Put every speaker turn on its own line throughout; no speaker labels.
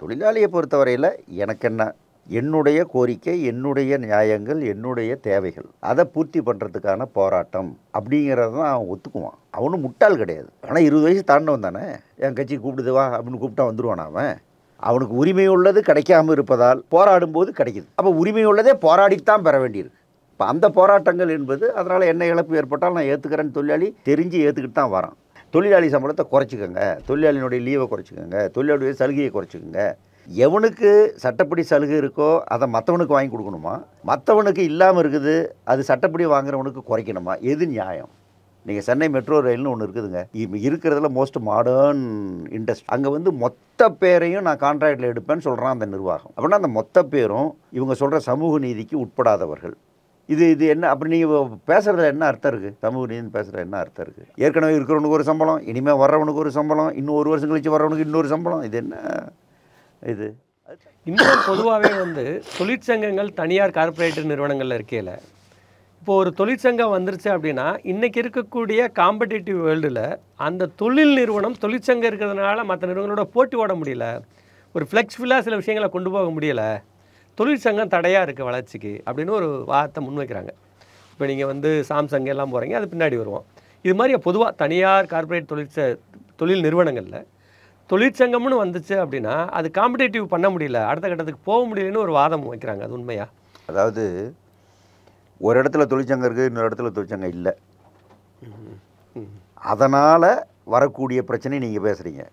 தொழிலாளியை பொறுத்தவரையில் எனக்கு என்ன, என்னுடைய கோரிக்கை, என்னுடைய நியாயங்கள், என்னுடைய தேவைகள், அதை பூர்த்தி பண்ணுறதுக்கான போராட்டம் அப்படிங்கிறத தான் அவன் ஒத்துக்குவான். அவனும் முட்டாள் கிடையாது. ஆனால் 20 வயசு தாண்டினவன் தானே. என் கட்சி கூப்பிடுது வா அப்படின்னு கூப்பிட்டா வந்துடுவான் அவன். அவனுக்கு உரிமை உள்ளது கிடைக்காம இருப்பதால் போராடும்போது கிடைக்குது. அப்போ உரிமை உள்ளதே போராடித்தான் பெற வேண்டியிருக்கு. இப்போ அந்த போராட்டங்கள் என்பது அதனால் என்ன இழப்பு ஏற்பட்டாலும் நான் ஏற்றுக்கிறேன்னு தொழிலாளி தெரிஞ்சு ஏற்றுக்கிட்டு தான் வரான். தொழிலாளி சம்பளத்தை குறைச்சிக்கோங்க, தொழிலாளியினுடைய லீவை குறைச்சிக்கோங்க, தொழிலாளியுடைய சலுகையை குறைச்சிக்கோங்க. எவனுக்கு சட்டப்படி சலுகை இருக்கோ அதை மற்றவனுக்கு வாங்கி கொடுக்கணுமா, மற்றவனுக்கு இல்லாமல் இருக்குது அது சட்டப்படி வாங்குறவனுக்கு குறைக்கணுமா? எது நியாயம்? நீங்கள் சென்னை மெட்ரோ ரயில்னு ஒன்று இருக்குதுங்க, இருக்கிறதுல மோஸ்ட் மாடர்ன் இண்டஸ்ட்ரி. அங்கே வந்து மொத்த பேரையும் நான் கான்ட்ராக்டில் எடுப்பேன்னு சொல்கிறான் அந்த நிர்வாகம். அப்படின்னா அந்த மொத்த பேரும் இவங்க சொல்கிற சமூக நீதிக்கு உட்படாதவர்கள். இது என்ன அப்படி நீங்கள் பேசுகிறதுல என்ன அர்த்தம் இருக்குது? சமூக நீதினு பேசுகிற என்ன அர்த்தம் இருக்குது? ஏற்கனவே இருக்கிறவனுக்கு ஒரு சம்பளம், இனிமேல் வர்றவனுக்கு ஒரு சம்பளம், இன்னும் 1 வருஷம் கழிச்சு வர்றவனுக்கு இன்னொரு சம்பளம். இது என்ன இது?
இன்னும் பொதுவாகவே தொழிற்சங்கங்கள் தனியார் கார்ப்பரேட் நிறுவனங்களில் இருக்கையில் இப்போது ஒரு தொழிற்சங்கம் வந்துருச்சு அப்படின்னா இன்றைக்கி இருக்கக்கூடிய காம்படிட்டிவ் வேர்ல்டில் அந்த தொழில் நிறுவனம் தொழிற்சங்கம் இருக்கிறதுனால மற்ற நிறுவனங்களோட போட்டி ஓட முடியல, ஒரு ஃப்ளெக்சிபிளாக சில விஷயங்களை கொண்டு போக முடியலை, தொழிற்சங்கம் தடையாக இருக்குது வளர்ச்சிக்கு அப்படின்னு ஒரு வார்த்தை முன்வைக்கிறாங்க. இப்போ நீங்கள் சாம்சங் எல்லாம் போகிறீங்க, அது பின்னாடி வருவோம். இது மாதிரி பொதுவாக தனியார் கார்ப்பரேட் தொழில் நிறுவனங்களில் தொழிற்சங்கம்னு வந்துச்சு அப்படின்னா அது காம்படேட்டிவ் பண்ண முடியல, அடுத்த கட்டத்துக்கு போக முடியலன்னு ஒரு வாதம் வைக்கிறாங்க. அது உண்மையா?
அதாவது ஒரு இடத்துல தொழிற்சங்கம் இருக்குது, இன்னொரு இடத்துல தொழிற்சங்கம் இல்லை, அதனால் வரக்கூடிய பிரச்சனை நீங்கள் பேசுகிறீங்க.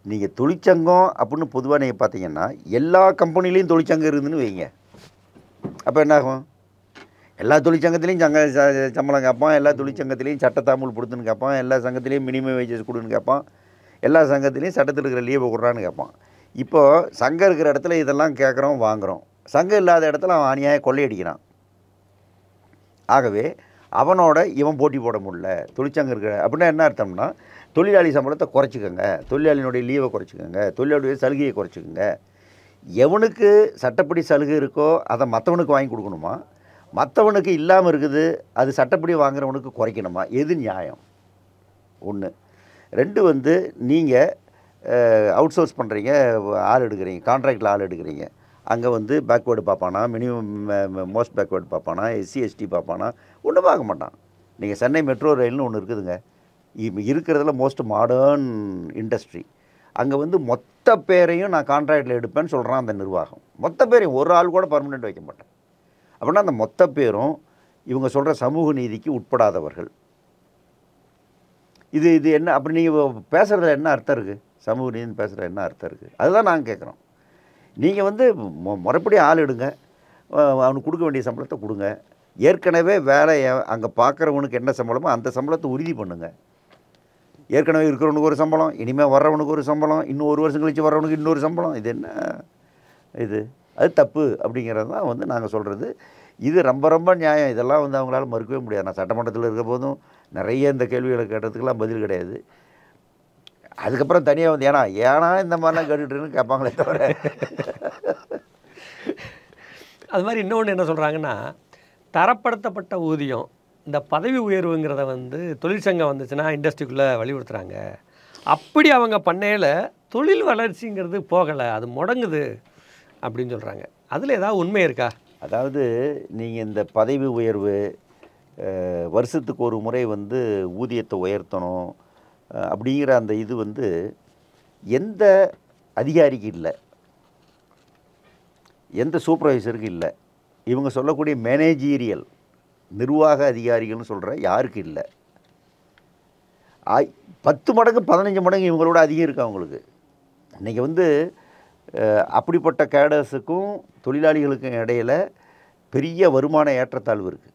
நீங்கள் தொழிற்சங்கம் அப்படின்னு பொதுவாக நீங்கள் பார்த்தீங்கன்னா எல்லா கம்பெனிலையும் தொழிற்சங்கம் இருக்குதுன்னு வைங்க. அப்போ என்னாகும்? எல்லா தொழிற்சங்கத்திலையும் சம்பளம் கேட்பான், எல்லா தொழிற்சங்கத்திலையும் சட்டத்தாமல் கொடுத்துன்னு கேட்பான், எல்லா சங்கத்திலையும் மினிமம் வேஜஸ் கொடுன்னு கேட்பான், எல்லா சங்கத்திலையும் சட்டத்தில் இருக்கிற லீவை கொடுறான்னு கேட்பான். இப்போது சங்கம் இருக்கிற இடத்துல இதெல்லாம் கேட்குறோம் வாங்குகிறோம், சங்கம் இல்லாத இடத்துல அவன் அநியாயம் கொள்ளையடிக்கிறான். ஆகவே அவனோட இவன் போட்டி போட முடியல. தொழிற்சங்கம் இருக்கிற அப்படின்னா என்ன அர்த்தம்னா தொழிலாளி சம்பளத்தை குறைச்சிக்கோங்க, தொழிலாளியினுடைய லீவை குறைச்சிக்கோங்க, தொழிலாளியுடைய சலுகையை குறைச்சிக்கோங்க. எவனுக்கு சட்டப்படி சலுகை இருக்கோ அதை மற்றவனுக்கு வாங்கி கொடுக்கணுமா, மற்றவனுக்கு இல்லாமல் இருக்குது அது சட்டப்படி வாங்குறவனுக்கு குறைக்கணுமா? எது நியாயம்? ஒன்று. 2 நீங்கள் அவுட் சோர்ஸ் பண்ணுறீங்க, ஆள் எடுக்கிறீங்க, கான்ட்ராக்டில் ஆள் எடுக்கிறீங்க. அங்கே பேக்வேர்டு பார்ப்பானா, மினிமம் மோஸ்ட் பேக்வேர்டு பார்ப்பானா, எஸ்சி எஸ்டி பார்ப்பானா? ஒன்றும் பார்க்க மாட்டான். நீங்கள் சென்னை மெட்ரோ ரயில்னு ஒன்று இருக்குதுங்க, இருக்கிறதுல மோஸ்ட் மாடர்ன் இண்டஸ்ட்ரி. அங்கே மொத்த பேரையும் நான் கான்ட்ராக்டில் எடுப்பேன்னு சொல்கிறான் அந்த நிர்வாகம். மொத்த பேரையும், ஒரு ஆள் கூட பர்மனெண்ட் வைக்க மாட்டேன். அப்படின்னா அந்த மொத்த பேரும் இவங்க சொல்கிற சமூக நீதிக்கு உட்படாதவர்கள். இது என்ன அப்படி நீங்கள் பேசுகிறதுல என்ன அர்த்தம் இருக்குது? சமூக நீதினு பேசுகிற என்ன அர்த்தம் இருக்குது? அதுதான் நாங்கள் கேட்குறோம். நீங்கள் முறைப்படி ஆள் எடுங்க, அவனுக்கு கொடுக்க வேண்டிய சம்பளத்தை கொடுங்க. ஏற்கனவே வேலையை அங்கே பார்க்குறவனுக்கு என்ன சம்பளமோ அந்த சம்பளத்தை உறுதி பண்ணுங்கள். ஏற்கனவே இருக்கிறவனுக்கு ஒரு சம்பளம், இனிமேல் வர்றவனுக்கு ஒரு சம்பளம், இன்னும் 1 வருஷம் கழிச்சு வர்றவனுக்கு இன்னொரு சம்பளம். இது என்ன இது? அது தப்பு அப்படிங்கிறது தான் நாங்கள் சொல்கிறது. இது ரொம்ப ரொம்ப நியாயம். இதெல்லாம் அவங்களால மறுக்கவே முடியாது. நான் சட்டமன்றத்தில் இருக்க போதும் நிறைய இந்த கேள்விகளை கேட்டதுக்கெல்லாம் பதில் கிடையாது. அதுக்கப்புறம் தனியாக ஏன்னா இந்த மாதிரிலாம் கேட்டுட்டுருன்னு கேட்பாங்களே தவிர.
அது மாதிரி இன்னொன்று என்ன சொல்கிறாங்கன்னா, தரப்படுத்தப்பட்ட ஊதியம், இந்த பதவி உயர்வுங்கிறத தொழிற்சங்கம் வந்துச்சுன்னா இண்டஸ்ட்ரிக்குள்ளே வலியுறுத்துகிறாங்க. அப்படி அவங்க பண்ணையில் தொழில் வளர்ச்சிங்கிறது போகலை, அது முடங்குது அப்படின்னு சொல்கிறாங்க. அதில் ஏதாவது உண்மை இருக்கா?
அதாவது நீங்கள் இந்த பதவி உயர்வு, வருஷத்துக்கு ஒரு முறை ஊதியத்தை உயர்த்தணும் அப்படிங்கிற அந்த இது எந்த அதிகாரிக்கு இல்லை, எந்த சூப்பர்வைசருக்கு இல்லை. இவங்க சொல்லக்கூடிய மேனேஜீரியல் நிர்வாக அதிகாரிகள்னு சொல்கிற யாருக்கு இல்லை. 10 மடங்கு 15 மடங்கு இவங்களோட அதிகம் இருக்குது அவங்களுக்கு. இன்றைக்கி அப்படிப்பட்ட கேடர்ஸுக்கும் தொழிலாளிகளுக்கும் இடையில் பெரிய வருமான ஏற்றத்தாழ்வு இருக்குது.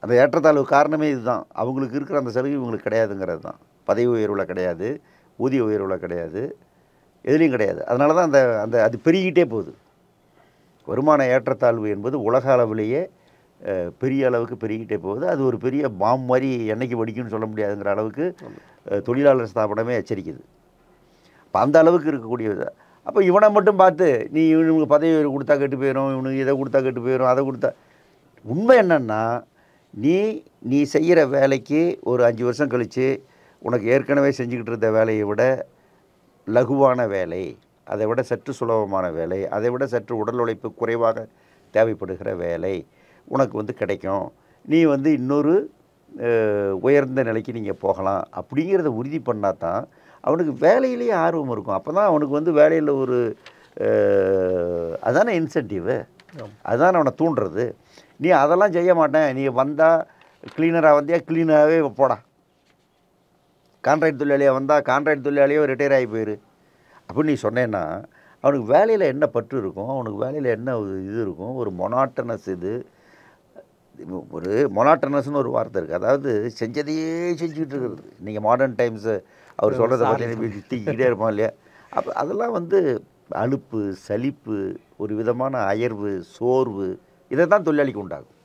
அந்த ஏற்றத்தாழ்வு காரணமே இதுதான். அவங்களுக்கு இருக்கிற அந்த சலுகை இவங்களுக்கு கிடையாதுங்கிறது தான். பதவி உயர்வில் கிடையாது, ஊதிய உயர்வில் கிடையாது, எதுலேயும் கிடையாது. அதனால தான் அது பெருகிட்டே போகுது. வருமான ஏற்றத்தாழ்வு என்பது உலக அளவிலேயே பெரிய அளவுக்கு பெருகிட்டே போகுது. அது ஒரு பெரிய பாம் மாதிரி என்னைக்கு வெடிக்கும்னு சொல்ல முடியாதுங்கிற அளவுக்கு தொழிலாளர் ஸ்தாபனமே எச்சரிக்குது. இப்போ அந்த அளவுக்கு இருக்கக்கூடியது. அப்போ இவனை மட்டும் பார்த்து நீ இவனுக்கு பதவி உயர்வு கொடுத்தா கெட்டு போயிடும், இவனுக்கு இதை கொடுத்தா கெட்டு போயிடும், அதை கொடுத்தா. உண்மை என்னென்னா நீ செய்கிற வேலைக்கு ஒரு 5 வருஷம் கழித்து உனக்கு ஏற்கனவே செஞ்சுக்கிட்டு இருந்த வேலையை விட லகுவான வேலை, அதை விட சற்று சுலபமான வேலை, அதை விட சற்று உடல் உழைப்பு குறைவாக தேவைப்படுகிற வேலை உனக்கு வந்து கிடைக்கும், நீ வந்து இன்னொரு உயர்ந்த நிலைக்கு நீங்கள் போகலாம் அப்படிங்கிறத உறுதி பண்ணால் தான் அவனுக்கு வேலையிலேயே ஆர்வம் இருக்கும். அப்போ தான் அவனுக்கு வந்து வேலையில் ஒரு அதானே இன்சென்டிவு, அதுதான் அவனை தூண்டுறது. நீ அதெல்லாம் செய்ய மாட்டேன், நீ வந்தால் க்ளீனராக வந்தியா க்ளீனராகவே போடா, கான்ட்ராக்ட் தொழிலாளியாக வந்தால் கான்ட்ராக்ட் தொழிலாளியோ ரிட்டையர் ஆகி போயிரு அப்படின்னு நீ சொன்னேன்னா அவனுக்கு வேலையில் என்ன பற்று இருக்கும், அவனுக்கு வேலையில் என்ன இது இருக்கும், ஒரு மொனாட்டனஸ். இது ஒரு மொனாட்டனஸ்னு ஒரு வார்த்தை இருக்குது, அதாவது செஞ்சதையே செஞ்சுக்கிட்டு இருக்கிறது. நீங்கள் மாடர்ன் டைம்ஸு அவர் சொல்கிறத பற்றி தீக்கிட்டே இருப்பான் இல்லையா, அப்போ அதெல்லாம் வந்து அலுப்பு, சலிப்பு, ஒரு விதமான அயர்வு, சோர்வு, இதை தான் தொழிலாளிக்கு உண்டாகும்.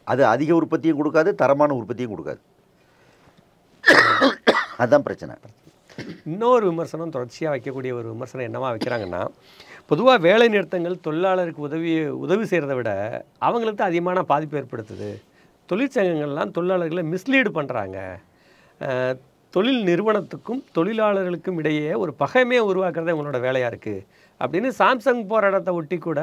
அது அதிக உற்பத்தியும் கொடுக்காது, தரமான உற்பத்தியும் கொடுக்காது. அதுதான் பிரச்சனை.
இன்னொரு விமர்சனம், தொடர்ச்சியாக வைக்கக்கூடிய ஒரு விமர்சனம் என்னவா வைக்கிறாங்கன்னா, பொதுவாக வேலை நிறுத்தங்கள் தொழிலாளருக்கு உதவி செய்கிறத விட அவங்களுக்கு தான் அதிகமான பாதிப்பு ஏற்படுத்துது. தொழிற்சங்கங்கள்லாம் தொழிலாளர்களை மிஸ்லீடு பண்ணுறாங்க, தொழில் நிறுவனத்துக்கும் தொழிலாளர்களுக்கும் இடையே ஒரு பகைமையை உருவாக்குறதே உங்களோட வேலையாக இருக்குது அப்படின்னு சாம்சங் போராட்டத்தை ஒட்டி கூட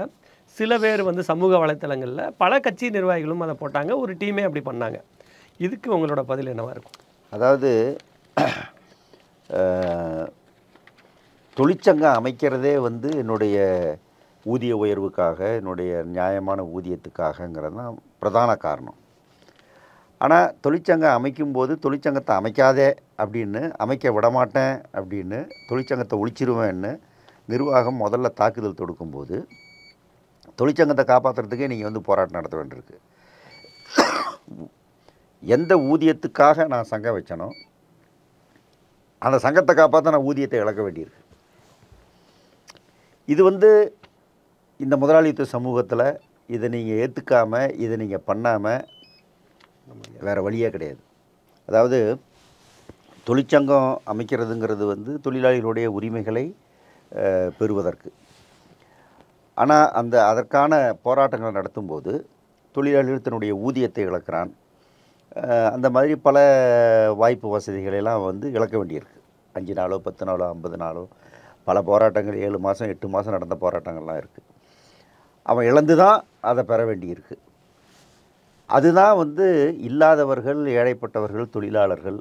சில பேர் வந்து சமூக வலைத்தளங்களில் பல கட்சி நிர்வாகிகளும் அதை போட்டாங்க, ஒரு டீமே அப்படி பண்ணாங்க. இதுக்கு உங்களோட பதில் என்னவாக இருக்கும்?
அதாவது தொழிற்சங்கம் அமைக்கிறதே வந்து என்னுடைய ஊதிய உயர்வுக்காக, என்னுடைய நியாயமான ஊதியத்துக்காகங்கிறது தான் பிரதான காரணம். ஆனால் தொழிற்சங்கம் அமைக்கும்போது தொழிற்சங்கத்தை அமைக்காதே அப்படின்னு, அமைக்க விடமாட்டேன் அப்படின்னு, தொழிற்சங்கத்தை ஒழிச்சிருவேன்னு நிர்வாகம் முதல்ல தாக்குதல் தொடுக்கும்போது தொழிற்சங்கத்தை காப்பாற்றுறதுக்கே நீங்கள் வந்து போராட்டம் நடத்த வேண்டியிருக்கு. எந்த ஊதியத்துக்காக நான் சங்கம் வச்சனோ அந்த சங்கத்தை காப்பாற்ற நான் ஊதியத்தை இழக்க வேண்டியிருக்கு. இது வந்து இந்த முதலாளித்துவ சமூகத்தில் இதை நீங்கள் ஏற்றுக்காமல், இதை நீங்கள் பண்ணாமல் வேறு வழியே கிடையாது. அதாவது தொழிற்சங்கம் அமைக்கிறதுங்கிறது வந்து தொழிலாளிகளுடைய உரிமைகளை பெறுவதற்கு. ஆனால் அதற்கான போராட்டங்களை நடத்தும்போது தொழிலாளிகள் தன்னுடைய ஊதியத்தை இழக்கிறான். அந்த மாதிரி பல வாய்ப்பு வசதிகளெல்லாம் வந்து இழக்க வேண்டியிருக்கு. 5 நாளோ 10 நாளோ 50 நாளோ பல போராட்டங்கள் 7 மாதம் 8 மாதம் நடந்த போராட்டங்கள்லாம் இருக்குது. அவன் இழந்து தான் அதை பெற வேண்டியிருக்கு. அதுதான் வந்து இல்லாதவர்கள், ஏழைப்பட்டவர்கள், தொழிலாளர்கள்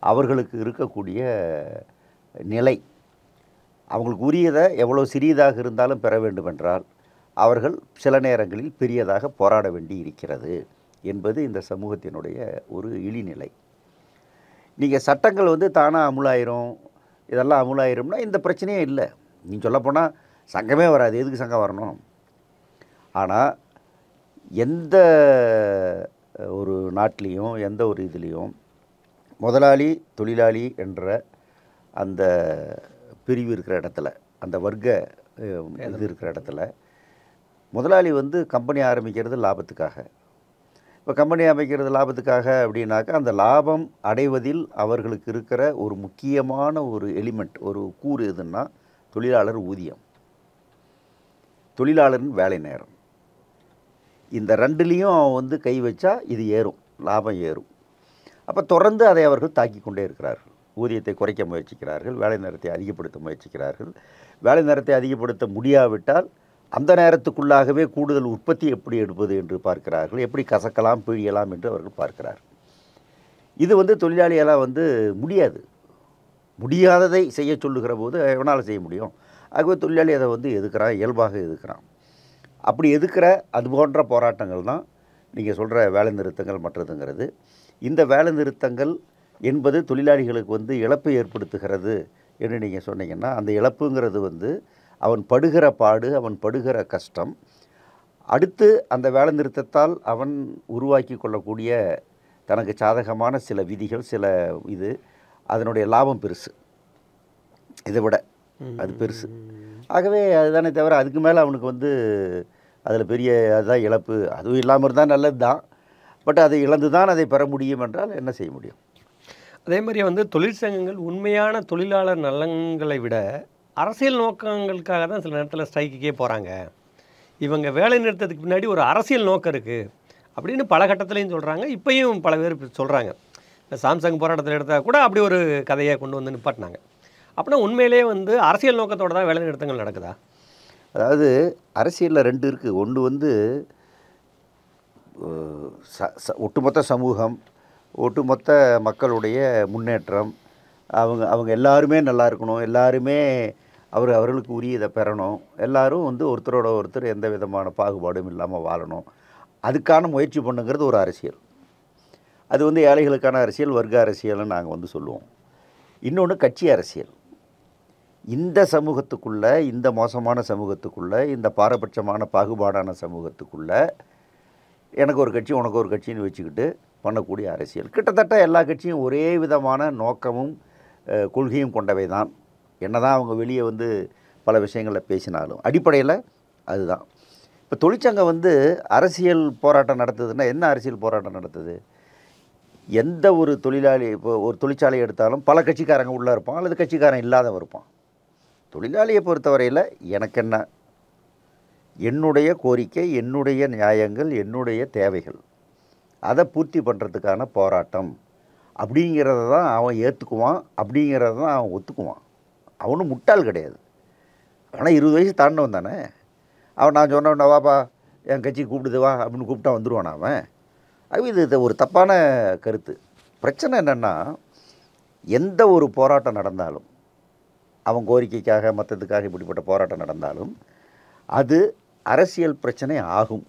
அவர்களுக்கு இருக்கக்கூடிய நிலை. அவங்களுக்கு உரியதை எவ்வளோ சிறியதாக இருந்தாலும் பெற வேண்டுமென்றால் அவர்கள் சில நேரங்களில் பெரியதாக போராட வேண்டி இருக்கிறது என்பது இந்த சமூகத்தினுடைய ஒரு இழிநிலை. நீங்கள் சட்டங்கள் வந்து தானாக அமுலாயிரும், இதெல்லாம் அமுலாயிரும்னா இந்த பிரச்சனையே இல்லை. நீங்கள் சொல்லப்போனால் சங்கமே வராது, எதுக்கு சங்கம் வரணும்? ஆனால் எந்த ஒரு நாட்டிலையும் எந்த ஒரு இதுலேயும் முதலாளி தொழிலாளி என்ற அந்த பிரிவு இருக்கிற இடத்துல, அந்த வர்க்க இது இருக்கிற இடத்துல முதலாளி வந்து கம்பெனி ஆரம்பிக்கிறது லாபத்துக்காக. இப்போ கம்பெனி அமைக்கிறது லாபத்துக்காக அப்படின்னாக்கா அந்த லாபம் அடைவதில் அவர்களுக்கு இருக்கிற ஒரு முக்கியமான ஒரு எலிமெண்ட், ஒரு கூறு எதுன்னா தொழிலாளர் ஊதியம், தொழிலாளரின் வேலை நேரம். இந்த ரெண்டுலேயும் வந்து கை வச்சா இது ஏறும், லாபம் ஏறும். அப்போ தொடர்ந்து அதை அவர்கள் தாக்கி கொண்டே இருக்கிறார்கள். ஊதியத்தை குறைக்க முயற்சிக்கிறார்கள், வேலை நேரத்தை அதிகப்படுத்த முயற்சிக்கிறார்கள். வேலை நேரத்தை அதிகப்படுத்த முடியாவிட்டால் அந்த நேரத்துக்குள்ளாகவே கூடுதல் உற்பத்தி எப்படி எடுப்பது என்று பார்க்கிறார்கள், எப்படி கசக்கலாம் பிழியலாம் என்று அவர்கள் பார்க்கிறார்கள். இது வந்து தொழிலாளியெல்லாம் வந்து முடியாது, முடியாததை செய்ய சொல்லுகிற போது எவனால் செய்ய முடியும்? ஆகவே தொழிலாளி அதை வந்து எதுக்குறான், இயல்பாக எதுக்குறான். அப்படி எதுக்கிற அது போன்ற போராட்டங்கள் தான் நீங்கள் சொல்கிற வேலை நிறுத்தங்கள் மற்றதுங்கிறது. இந்த வேலை நிறுத்தங்கள் என்பது தொழிலாளிகளுக்கு வந்து இழப்பை ஏற்படுத்துகிறது என்று நீங்கள் சொன்னீங்கன்னா, அந்த இழப்புங்கிறது வந்து அவன் படுகிற பாடு, அவன் படுகிற கஷ்டம், அடுத்து அந்த வேலை நிறுத்தத்தால் அவன் உருவாக்கி கொள்ளக்கூடிய தனக்கு சாதகமான சில விதிகள், சில இது, அதனுடைய லாபம் பெருசு, இதை விட அது பெருசு. ஆகவே அதுதானே தவிர அதுக்கு மேலே அவனுக்கு வந்து அதில் பெரிய அதுதான் இழப்பு, அதுவும் இல்லாமல் இருந்தால் நல்லது தான். பட் அதை இழந்து தான் அதை பெற முடியும் என்றால் என்ன செய்ய முடியும்?
அதே மாதிரி வந்து தொழிற்சங்கங்கள் உண்மையான தொழிலாளர் நலன்களை விட அரசியல் நோக்கங்களுக்காக தான் சில நேரத்தில் ஸ்ட்ரைக்குக்கே போகிறாங்க. இவங்க வேலை நிறுத்தத்துக்கு பின்னாடி ஒரு அரசியல் நோக்கம் இருக்குது அப்படின்னு பல கட்டத்துலையும் சொல்கிறாங்க. இப்போயும் பல பேர் சொல்கிறாங்க. சாம்சங் போராட்டத்தில் எடுத்தால் கூட அப்படி ஒரு கதையை கொண்டு வந்து நிப்பாட்டினாங்க. அப்படின்னா உண்மையிலேயே வந்து அரசியல் நோக்கத்தோட தான் வேலை நிறுத்தங்கள் நடக்குதா?
அதாவது அரசியலில் 2 இருக்குது. ஒன்று வந்து ஒட்டுமொத்த சமூகம், ஒட்டுமொத்த மக்களுடைய முன்னேற்றம், அவங்க அவங்க எல்லாருமே நல்லா இருக்கணும், எல்லாருமே அவர்களுக்கு உரியதை பெறணும், எல்லாரும் வந்து ஒருத்தரோட ஒருத்தர் எந்த விதமான பாகுபாடும் இல்லாமல் வாழணும், அதுக்கான முயற்சி பண்ணுங்கிறது ஒரு அரசியல். அது வந்து ஏழைகளுக்கான அரசியல், வர்க்க அரசியல்னு நாங்கள் வந்து சொல்லுவோம். இன்னொன்று கட்சி அரசியல். இந்த சமூகத்துக்குள்ள, இந்த மோசமான சமூகத்துக்குள்ள, இந்த பாரபட்சமான பாகுபாடான சமூகத்துக்குள்ள எனக்கு ஒரு கட்சி உனக்கு ஒரு கட்சின்னு வச்சுக்கிட்டு பண்ணக்கூடிய அரசியல். கிட்டத்தட்ட எல்லா கட்சியும் ஒரே விதமான நோக்கமும் கொள்கையும் கொண்டவை தான். என்னதான் அவங்க வெளியே வந்து பல விஷயங்களில் பேசினாலும் அடிப்படையில் அதுதான். இப்போ தொழிற்சங்கம் வந்து அரசியல் போராட்டம் நடத்துதுன்னா என்ன அரசியல் போராட்டம் நடத்துது? எந்த ஒரு தொழிலாளி, இப்போ ஒரு தொழிற்சாலை எடுத்தாலும் பல கட்சிக்காரங்க உள்ளே இருப்பான், அல்லது கட்சிக்காரன் இல்லாதவன் இருப்பான். தொழிலாளியை பொறுத்தவரையில் எனக்கு என்ன, என்னுடைய கோரிக்கை, என்னுடைய நியாயங்கள், என்னுடைய தேவைகள், அதை பூர்த்தி பண்ணுறதுக்கான போராட்டம் அப்படிங்கிறத தான் அவன் ஏற்றுக்குவான், அப்படிங்கிறத தான் அவன் ஒத்துக்குவான். அவனும் முட்டாள் கிடையாது. ஆனால் 20 வயசு தாண்டினவன் தானே அவன். நான் சொன்னவன வாப்பா என் கட்சி கூப்பிடுது வா அப்படின்னு கூப்பிட்டா வந்துடுவான் அவன். இது ஒரு தப்பான கருத்து. பிரச்சனை என்னென்னா, எந்த ஒரு போராட்டம் நடந்தாலும், அவன் கோரிக்கைக்காக மற்றதுக்காக இப்படிப்பட்ட போராட்டம் நடந்தாலும் அது அரசியல் பிரச்சனை ஆகும்.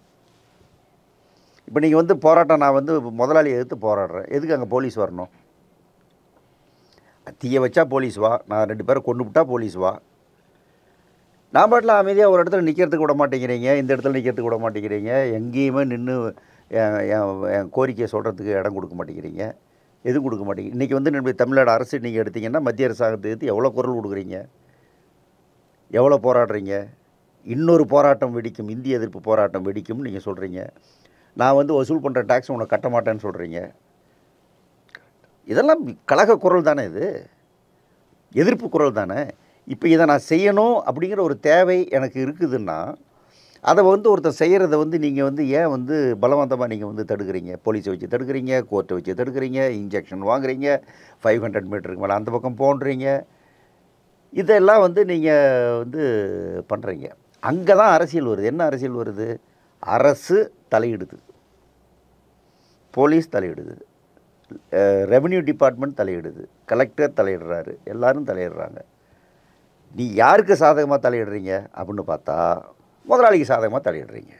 இப்போ நீங்கள் வந்து போராட்டம், நான் வந்து முதலாளியை எதிர்த்து போராடுறேன், எதுக்கு அங்கே போலீஸ் வரணும்? தீயை வச்சா போலீஸ் வா, நான் 2 பேரை கொண்டு விட்டா போலீஸ் வா. நான் பாட்டில் அமைதியாக ஒரு இடத்துல நிற்கிறதுக்கு விட மாட்டேங்கிறீங்க, இந்த இடத்துல நிற்கிறதுக்கு விட மாட்டேங்கிறீங்க, எங்கேயுமே நின்று என் கோரிக்கையை சொல்கிறதுக்கு இடம் கொடுக்க மாட்டேங்கிறீங்க, எதுவும் கொடுக்க மாட்டேங்க. இன்றைக்கி வந்து நம்முடைய தமிழ்நாடு அரசு நீங்கள் எடுத்திங்கன்னா மத்திய அரசாங்கத்தை எதிர்த்து எவ்வளோ குரல் கொடுக்குறீங்க, எவ்வளோ போராடுறீங்க. இன்னொரு போராட்டம் வெடிக்கும், இந்திய எதிர்ப்பு போராட்டம் வெடிக்கும்னு நீங்கள் சொல்கிறீங்க. நான் வந்து வசூல் பண்ணுற டேக்ஸ் உனக்கு கட்ட மாட்டேன்னு சொல்கிறீங்க. இதெல்லாம் கலக குரல் தானே, இது எதிர்ப்பு குரல் தானே. இப்போ இதை நான் செய்யணும் அப்படிங்கிற ஒரு தேவை எனக்கு இருக்குதுன்னா, அதை வந்து ஒருத்தர் செய்கிறத வந்து நீங்கள் வந்து ஏன் வந்து பலவந்தமாக நீங்கள் வந்து தடுக்கிறீங்க? போலீஸை வச்சு தடுக்கிறீங்க, கோர்ட்டை வச்சு தடுக்கிறீங்க, இன்ஜெக்ஷன் வாங்குறீங்க, 500 மீட்டருக்கு மேலே அந்த பக்கம் போன்றீங்க. இதெல்லாம் வந்து நீங்கள் வந்து பண்ணுறீங்க. அங்கே தான் அரசியல் வருது. என்ன அரசியல் வருது? அரசு தலையிடுது, போலீஸ் தலையிடுது, ரெவென்யூ டிபார்ட்மெண்ட் தலையிடுது, கலெக்டர் தலையிடுறாரு, எல்லாரும் தலையிடுறாங்க. நீ யாருக்கு சாதகமாக தலையிடுறீங்க அப்படின்னு பார்த்தா முதலாளிக்கு சாதகமாக தலையிடுறீங்க.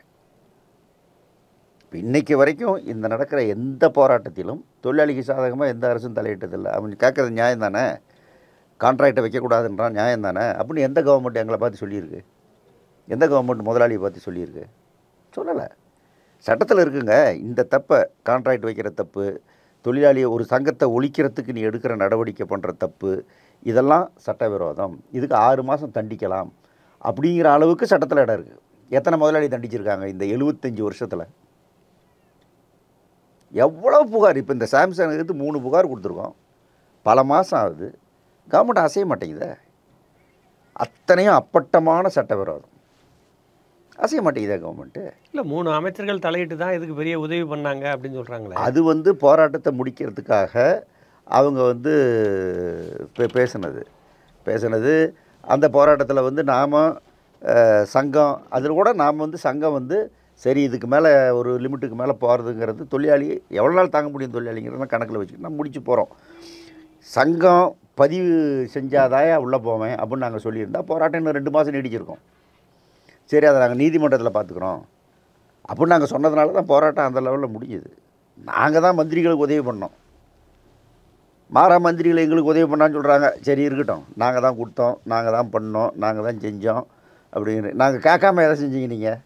இப்போ இன்றைக்கி வரைக்கும் இந்த நடக்கிற எந்த போராட்டத்திலும் தொழிலாளிக்கு சாதகமாக எந்த அரசும் தலையிட்டதில்லை. அவன் கேட்குறது நியாயம் தானே, கான்ட்ராக்டை வைக்கக்கூடாதுன்றான், நியாயம் தானே. அப்படின்னு எந்த கவர்மெண்ட் எங்களை பார்த்து சொல்லியிருக்கு? எந்த கவர்மெண்ட் முதலாளியை பார்த்து சொல்லியிருக்கு? சொல்லலை. சட்டத்தில் இருக்குங்க. இந்த தப்பை, கான்ட்ராக்ட் வைக்கிற தப்பு, தொழிலாளியை ஒரு சங்கத்தை ஒழிக்கிறதுக்கு நீ எடுக்கிற நடவடிக்கை பண்ணுற தப்பு, இதெல்லாம் சட்டவிரோதம், இதுக்கு 6 மாதம் தண்டிக்கலாம் அப்படிங்கிற அளவுக்கு சட்டத்தில் இடம் இருக்குது. எத்தனை முதலாளி தண்டிச்சிருக்காங்க இந்த 75 வருஷத்தில்? எவ்வளோ புகார். இப்போ இந்த சாம்சங் எடுத்து 3 புகார் கொடுத்துருக்கோம், பல மாதம் ஆகுது, கவர்மெண்ட் அசைய மாட்டேங்குதே. அத்தனையும் அப்பட்டமான சட்டவிரோதம், அசைய மாட்டேங்குதா கவர்மெண்ட்டு? இல்லை,
3 அமைச்சர்கள் தலையிட்டு தான் இதுக்கு பெரிய உதவி பண்ணாங்க அப்படின்னு சொல்கிறாங்களே.
அது வந்து போராட்டத்தை முடிக்கிறதுக்காக அவங்க வந்து பேசுனது. அந்த போராட்டத்தில் வந்து நாம் சங்கம், அதில் கூட நாம் வந்து சங்கம் வந்து சரி இதுக்கு மேலே ஒரு லிமிட்டுக்கு மேலே போகிறதுங்கிறது தொழிலாளி எவ்வளோ நாள் தாங்க முடியும், தொழிலாளிங்கிறத கணக்கில் வச்சுக்கிட்டு நம்ம முடிச்சு போகிறோம். சங்கம் பதிவு செஞ்சாதாயா உள்ளே போவேன் அப்படின்னு நாங்கள் சொல்லியிருந்தால் போராட்டம் இன்னும் 2 மாதம் நீடிச்சிருக்கோம். சரி, அதை நாங்கள் நீதிமன்றத்தில் பார்த்துக்குறோம் அப்படின்னு நாங்கள் சொன்னதுனால தான் போராட்டம் அந்த லெவலில் முடிஞ்சுது. நாங்கள் தான் மந்திரிகளுக்கு உதவி பண்ணோம், மாறா மந்திரிகளை எங்களுக்கு உதவி பண்ணான்னு சொல்கிறாங்க. சரி இருக்கட்டும், நாங்கள் தான் கொடுத்தோம், நாங்கள் தான் பண்ணோம், நாங்கள் தான் செஞ்சோம் அப்படின்னு நாங்கள் கேட்காம எதை செஞ்சீங்க நீங்கள்?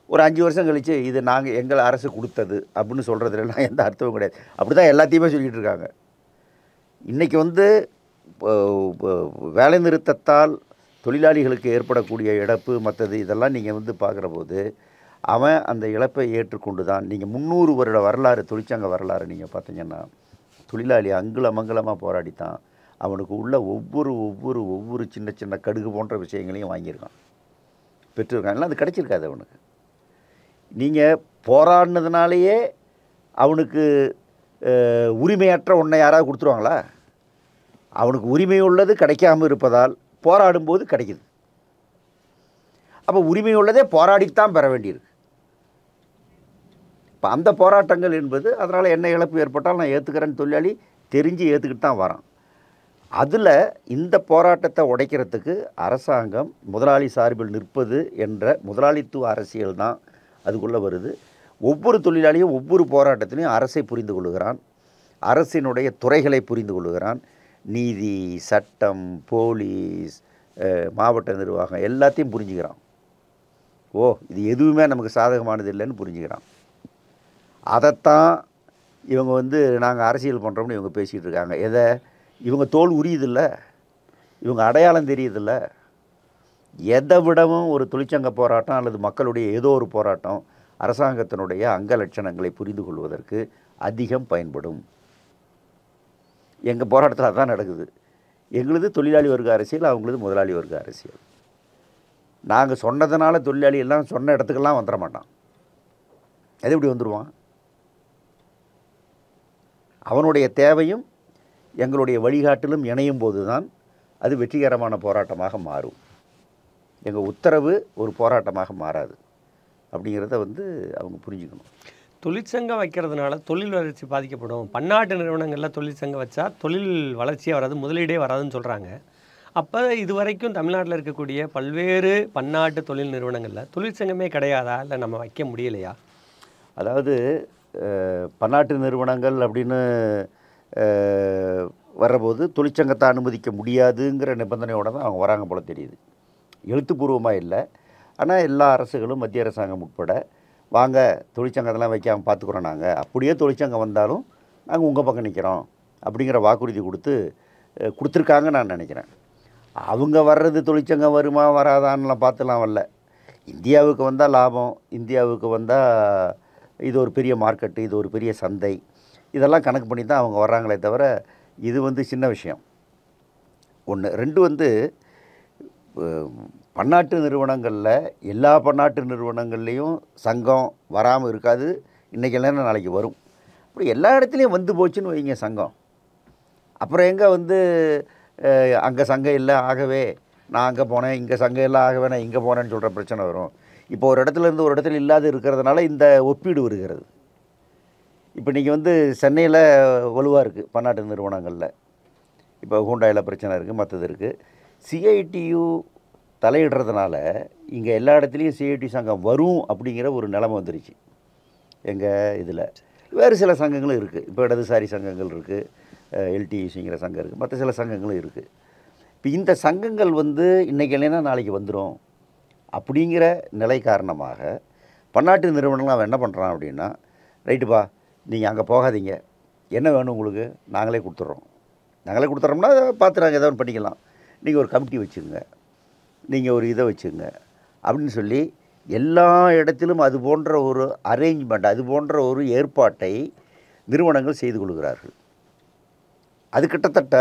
ஒரு 5 வருஷம் கழித்து இது நாங்கள் எங்கள் அரசு கொடுத்தது அப்படின்னு சொல்கிறதுலாம் எந்த அர்த்தமும் கிடையாது. அப்படி தான் எல்லாத்தையுமே சொல்லிகிட்டு இருக்காங்க. இன்றைக்கி வந்து வேலை நிறுத்தத்தால் தொழிலாளிகளுக்கு ஏற்படக்கூடிய இழப்பு மற்றது இதெல்லாம் நீங்கள் வந்து பார்க்குற போது அவன் அந்த இழப்பை ஏற்றுக்கொண்டு தான். நீங்கள் 300 வருட வரலாறு, தொழிற்சங்க வரலாறு நீங்கள் பார்த்தீங்கன்னா தொழிலாளி அங்குலமங்கலமாக போராடித்தான் அவனுக்கு உள்ள ஒவ்வொரு சின்ன சின்ன கடுகு போன்ற விஷயங்களையும் வாங்கியிருக்கான், பெற்றிருக்கான். இல்லை அது கிடைச்சிருக்காது அவனுக்கு. நீங்கள் போராடினதுனாலேயே அவனுக்கு உரிமையற்ற ஒன்றை யாராவது கொடுத்துருவாங்களா? அவனுக்கு உரிமை உள்ளது கிடைக்காமல் இருப்பதால் போராடும்போது கிடைக்குது. அப்போ உரிமை உள்ளதே போராடித்தான் பெற வேண்டியிருக்கு. இப்போ அந்த போராட்டங்கள் என்பது அதனால் என்ன இழப்பு ஏற்பட்டாலும் நான் ஏற்றுக்கிறேன்னு தொழிலாளி தெரிஞ்சு ஏற்றுக்கிட்டு தான் வரான். அதில் இந்த போராட்டத்தை உடைக்கிறதுக்கு அரசாங்கம் முதலாளி சார்பில் நிற்பது என்ற முதலாளித்துவ அரசியல் தான் அதுக்குள்ளே வருது. ஒவ்வொரு தொழிலாளியும் ஒவ்வொரு போராட்டத்திலையும் அரசை புரிந்து கொள்ளுகிறான், அரசினுடைய துறைகளை புரிந்து கொள்ளுகிறான். நீதி, சட்டம், போலீஸ், மாவட்ட நிர்வாகம் எல்லாத்தையும் புரிஞ்சுக்கிறான். ஓ, இது எதுவுமே நமக்கு சாதகமானது இல்லைன்னு புரிஞ்சுக்கிறான். அதைத்தான் இவங்க நாங்கள் அரசியல் பண்ணுறோம்னு இவங்க பேசிகிட்டு இருக்காங்க. எதை? இவங்க தோல் உரியுதில்ல, இவங்க அடையாளம் தெரியுதில்ல. எதை விடவும் ஒரு தொழிற்சங்க போராட்டம் அல்லது மக்களுடைய ஏதோ ஒரு போராட்டம் அரசாங்கத்தினுடைய அங்க லட்சணங்களை புரிந்து கொள்வதற்கு அதிகம் பயன்படும். எங்கள் போராட்டத்தில் அதுதான் நடக்குது. எங்களுது தொழிலாளி வர்க்க அரசியல், அவங்களது முதலாளி வர்க்க அரசியல். நாங்கள் சொன்னதுனால தொழிலாளி எல்லாம் சொன்ன இடத்துக்கெல்லாம் வந்துட மாட்டான். அது எப்படி வந்துடுவான்? அவனுடைய தேவையும் எங்களுடைய வழிகாட்டிலும் இணையும் போது தான் அது வெற்றிகரமான போராட்டமாக மாறும். எங்கள் உத்தரவு ஒரு போராட்டமாக மாறாது. அப்படிங்கிறத அவங்க புரிஞ்சுக்கணும்.
தொழிற்சங்கம் வைக்கிறதுனால தொழில் வளர்ச்சி பாதிக்கப்படும். பன்னாட்டு நிறுவனங்களில் தொழிற்சங்கம் வச்சா தொழில் வளர்ச்சியே வராது, முதலீடே வராதுன்னு சொல்கிறாங்க. அப்போ இதுவரைக்கும் தமிழ்நாட்டில் இருக்கக்கூடிய பல்வேறு பன்னாட்டு தொழில் நிறுவனங்களில் தொழிற்சங்கமே கிடையாதா, இல்லை நம்ம வைக்க முடியலையா?
அதாவது பன்னாட்டு நிறுவனங்கள் அப்படின்னு வர்றபோது தொழிற்சங்கத்தை அனுமதிக்க முடியாதுங்கிற நிபந்தனையோடு தான் அவங்க வராங்க போல தெரியுது. எழுத்துப்பூர்வமாக இல்லை. ஆனால் எல்லா அரசுகளும் மத்திய அரசாங்கம் உட்பட வாங்க தொழிற்சங்கத்தெல்லாம் வைக்காமல் பார்த்துக்குறோம், நாங்கள் அப்படியே தொழிற்சங்கம் வந்தாலும் நாங்கள் உங்கள் பக்கம் நிற்கிறோம் அப்படிங்கிற வாக்குறுதி கொடுத்துருக்காங்க நான் நினைக்கிறேன். அவங்க வர்றது தொழிற்சங்கம் வருமா வராதான்லாம் பார்த்துலாம் வரல. இந்தியாவுக்கு வந்தால் லாபம், இந்தியாவுக்கு வந்தால் இது ஒரு பெரிய மார்க்கெட்டு, இது ஒரு பெரிய சந்தை, இதெல்லாம் கணக்கு பண்ணி தான் அவங்க வர்றாங்களே தவிர இது சின்ன விஷயம். ஒன்று. ரெண்டு, பன்னாட்டு நிறுவனங்களில் எல்லா பன்னாட்டு நிறுவனங்கள்லேயும் சங்கம் வராமல் இருக்காது. இன்றைக்கி இல்லைன்னா நாளைக்கு வரும். அப்படி எல்லா இடத்துலையும் வந்து போச்சுன்னு வைங்க சங்கம். அப்புறம் எங்கே அங்கே சங்கம் இல்லை, ஆகவே நான் அங்கே போனேன், இங்கே சங்கம் இல்லை, ஆகவே நான் இங்கே போனேன்னு சொல்கிற பிரச்சனை வரும். இப்போ ஒரு இடத்துலேருந்து ஒரு இடத்துல இல்லாத இருக்கிறதுனால இந்த ஒப்பீடு வருகிறது. இப்போ இன்றைக்கி சென்னையில் வலுவாக இருக்குது பன்னாட்டு நிறுவனங்களில். இப்போ ஹூண்டாயில் பிரச்சனை இருக்குது, மற்றது இருக்குது. சிஐடியு தலையிடுறதுனால இங்கே எல்லா இடத்துலையும் சிஐடி சங்கம் வரும் அப்படிங்கிற ஒரு நிலைமை வந்துருச்சு. எங்கள் இதில் வேறு சில சங்கங்களும் இருக்குது. இப்போ இடதுசாரி சங்கங்கள் இருக்குது, எல்டியூசிங்கிற சங்கம் இருக்குது, மற்ற சில சங்கங்களும் இருக்குது. இப்போ இந்த சங்கங்கள் இன்றைக்கி இல்லைன்னா நாளைக்கு வந்துடும் அப்படிங்கிற நிலை காரணமாக பன்னாட்டு நிறுவனங்கள் அவன் என்ன பண்ணுறான் அப்படின்னா, ரைட்டுப்பா நீங்கள் அங்கே போகாதீங்க, என்ன வேணும் உங்களுக்கு நாங்களே கொடுத்துட்றோம்னா பார்த்து நாங்கள் ஏதாவது பண்ணிக்கலாம், நீங்கள் ஒரு கமிட்டி வச்சுங்க, நீங்கள் ஒரு இதை வச்சுங்க அப்படின்னு சொல்லி எல்லா இடத்திலும் அது போன்ற ஒரு அரேஞ்ச்மெண்ட், அது போன்ற ஒரு ஏற்பாட்டை நிறுவனங்கள் செய்து கொள்கிறார்கள். அது கிட்டத்தட்ட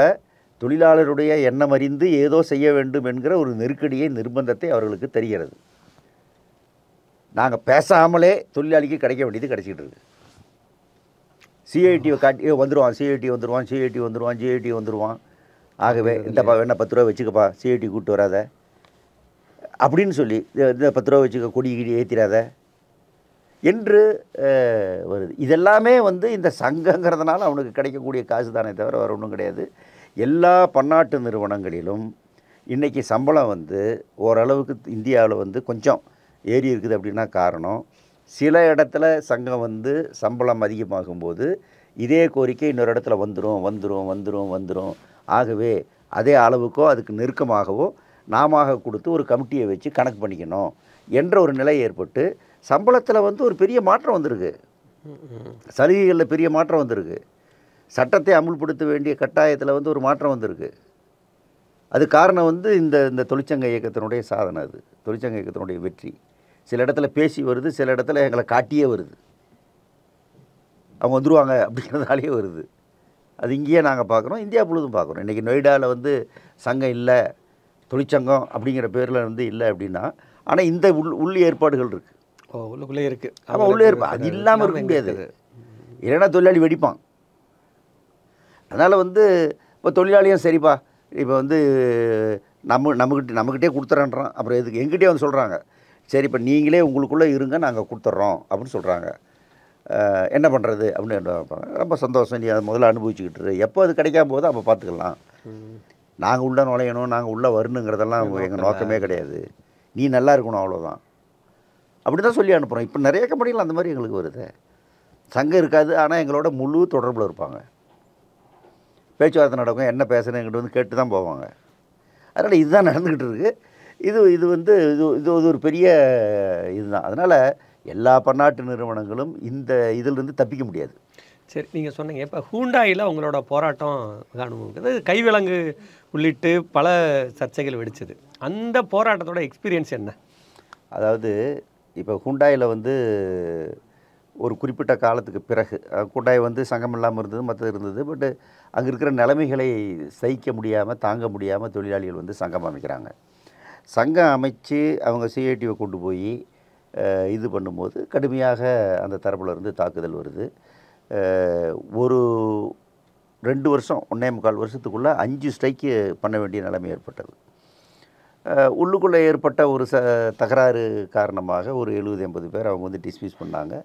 தொழிலாளருடைய எண்ணம் அறிந்து ஏதோ செய்ய வேண்டும் என்கிற ஒரு நெருக்கடியை, நிர்பந்தத்தை அவர்களுக்கு தெரிகிறது. நாங்கள் பேசாமலே தொழிலாளிக்கு கிடைக்க வேண்டியது கிடைச்சிக்கிட்டு இருக்குது. சிஐடியை காட்டி வந்துடுவான், ஜிஐடி வந்துடுவான், ஆகவே இந்தப்பா வேணா 10 ரூபா வச்சுக்கப்பா, சிஐடி கூப்பிட்டு வராத அப்படின்னு சொல்லி இந்த 10 ரூபா வச்சுக்க, கொடி ஏற்றிடாத என்று வருது. இதெல்லாமே இந்த சங்கங்கிறதுனால அவனுக்கு கிடைக்கக்கூடிய காசு தானே தவிர வேறு ஒன்றும் கிடையாது. எல்லா பன்னாட்டு நிறுவனங்களிலும் இன்றைக்கி சம்பளம் ஓரளவுக்கு இந்தியாவில் கொஞ்சம் ஏறி இருக்குது அப்படின்னா காரணம், சில இடத்துல சங்கம் சம்பளம் அதிகமாகும்போது இதே கோரிக்கை இன்னொரு இடத்துல வந்துடும். ஆகவே அதே அளவுக்கோ அதுக்கு நெருக்கமாகவோ நாம கொடுத்து ஒரு கமிட்டியை வச்சு கணக்கு பண்ணிக்கணும் என்ற ஒரு நிலை ஏற்பட்டு சம்பளத்தில் ஒரு பெரிய மாற்றம் வந்திருக்கு, சலுகைகளில் பெரிய மாற்றம் வந்திருக்கு, சட்டத்தை அமுல்படுத்த வேண்டிய கட்டாயத்தில் ஒரு மாற்றம் வந்திருக்கு. அது காரணம் இந்த தொழிற்சங்க இயக்கத்தினுடைய சாதனை, அது தொழிற்சங்க இயக்கத்தினுடைய வெற்றி. சில இடத்துல பேசி வருது, சில இடத்துல எங்களை காட்டியே வருது, அவங்க வந்துடுவாங்க அப்படிங்கிறதாலேயே வருது. அது இங்கேயே நாங்கள் பார்க்குறோம், இந்தியா முழுதும் பார்க்குறோம். இன்றைக்கி நொய்டாவில் சங்கம் இல்லை, தொழிற்சங்கம் அப்படிங்கிற பேரில் இல்லை அப்படின்னா, ஆனால் இந்த உள் ஏற்பாடுகள் இருக்குது.
உள்ளுக்குள்ளே இருக்குது.
ஆமாம், உள்ளே ஏற்பாடு அது இல்லாமல் இருக்க முடியாது. இல்லைன்னா தொழிலாளி வெடிப்பான். அதனால் வந்து இப்போ தொழிலாளியும் சரிப்பா இப்போ வந்து நம்மக்கிட்டே கொடுத்துறேன்றான். அப்புறம் எதுக்கு எங்கிட்டே வந்து சொல்கிறாங்க, சரி இப்போ நீங்களே உங்களுக்குள்ளே இருங்க நாங்கள் கொடுத்துட்றோம் அப்படின்னு சொல்கிறாங்க. என்ன பண்ணுறது அப்படின்னு கேட்பாங்க. ரொம்ப சந்தோஷம், நீ அதை முதல்ல அனுபவிச்சுக்கிட்டு எப்போ அது கிடைக்காம போதோ அப்போ பார்த்துக்கலாம். நாங்கள் உள்ளே நுழையணும், நாங்கள் உள்ளே வரணுங்கிறதெல்லாம் எங்கள் நோக்கமே கிடையாது. நீ நல்லா இருக்கணும், அவ்வளோதான். அப்படி தான் சொல்லி அனுப்புகிறோம். இப்போ நிறைய கம்பெனிகள் அந்த மாதிரி எங்களுக்கு வருது. சங்கம் இருக்காது, ஆனால் எங்களோட முழு தொடர்பில் இருப்பாங்க. பேச்சுவார்த்தை நடக்கும், என்ன பேசுகிறேன் எங்கிட்ட வந்து கேட்டு தான் போவாங்க. அதனால் இதுதான் நடந்துக்கிட்டு இருக்குது. இது வந்து இது ஒரு பெரிய இதுதான். அதனால் எல்லா பன்னாட்டு நிறுவனங்களும் இந்த இதிலிருந்து தப்பிக்க முடியாது.
சரி, நீங்கள் சொன்னீங்க இப்போ ஹூண்டாயில் உங்களோட போராட்டம் அனுபவம் கைவிலங்கு உள்ளிட்டு பல சர்ச்சைகள் வெடிச்சது. அந்த போராட்டத்தோட எக்ஸ்பீரியன்ஸ் என்ன?
அதாவது இப்போ ஹூண்டாயில் வந்து ஒரு குறிப்பிட்ட காலத்துக்கு பிறகு ஹூண்டாய் வந்து சங்கம் இல்லாமல் இருந்தது, மற்றது இருந்தது. பட்டு அங்கே இருக்கிற நிலைமைகளை சகிக்க முடியாமல், தாங்க முடியாமல் தொழிலாளிகள் வந்து சங்கம் அமைக்கிறாங்க. சங்கம் அமைச்சு அவங்க சிஐடியை கொண்டு போய் இது பண்ணும்போது கடுமையாக அந்த தரப்புல இருந்து தாக்குதல் வருது. ஒரு 2 வருஷம் 1.25 வருஷத்துக்குள்ளே 5 ஸ்ட்ரைக்கு பண்ண வேண்டிய நிலைமை ஏற்பட்டது. உள்ளுக்குள்ளே ஏற்பட்ட ஒரு தகராறு காரணமாக ஒரு 70-80 பேர் அவங்க வந்து டிஸ்மிஸ் பண்ணாங்க.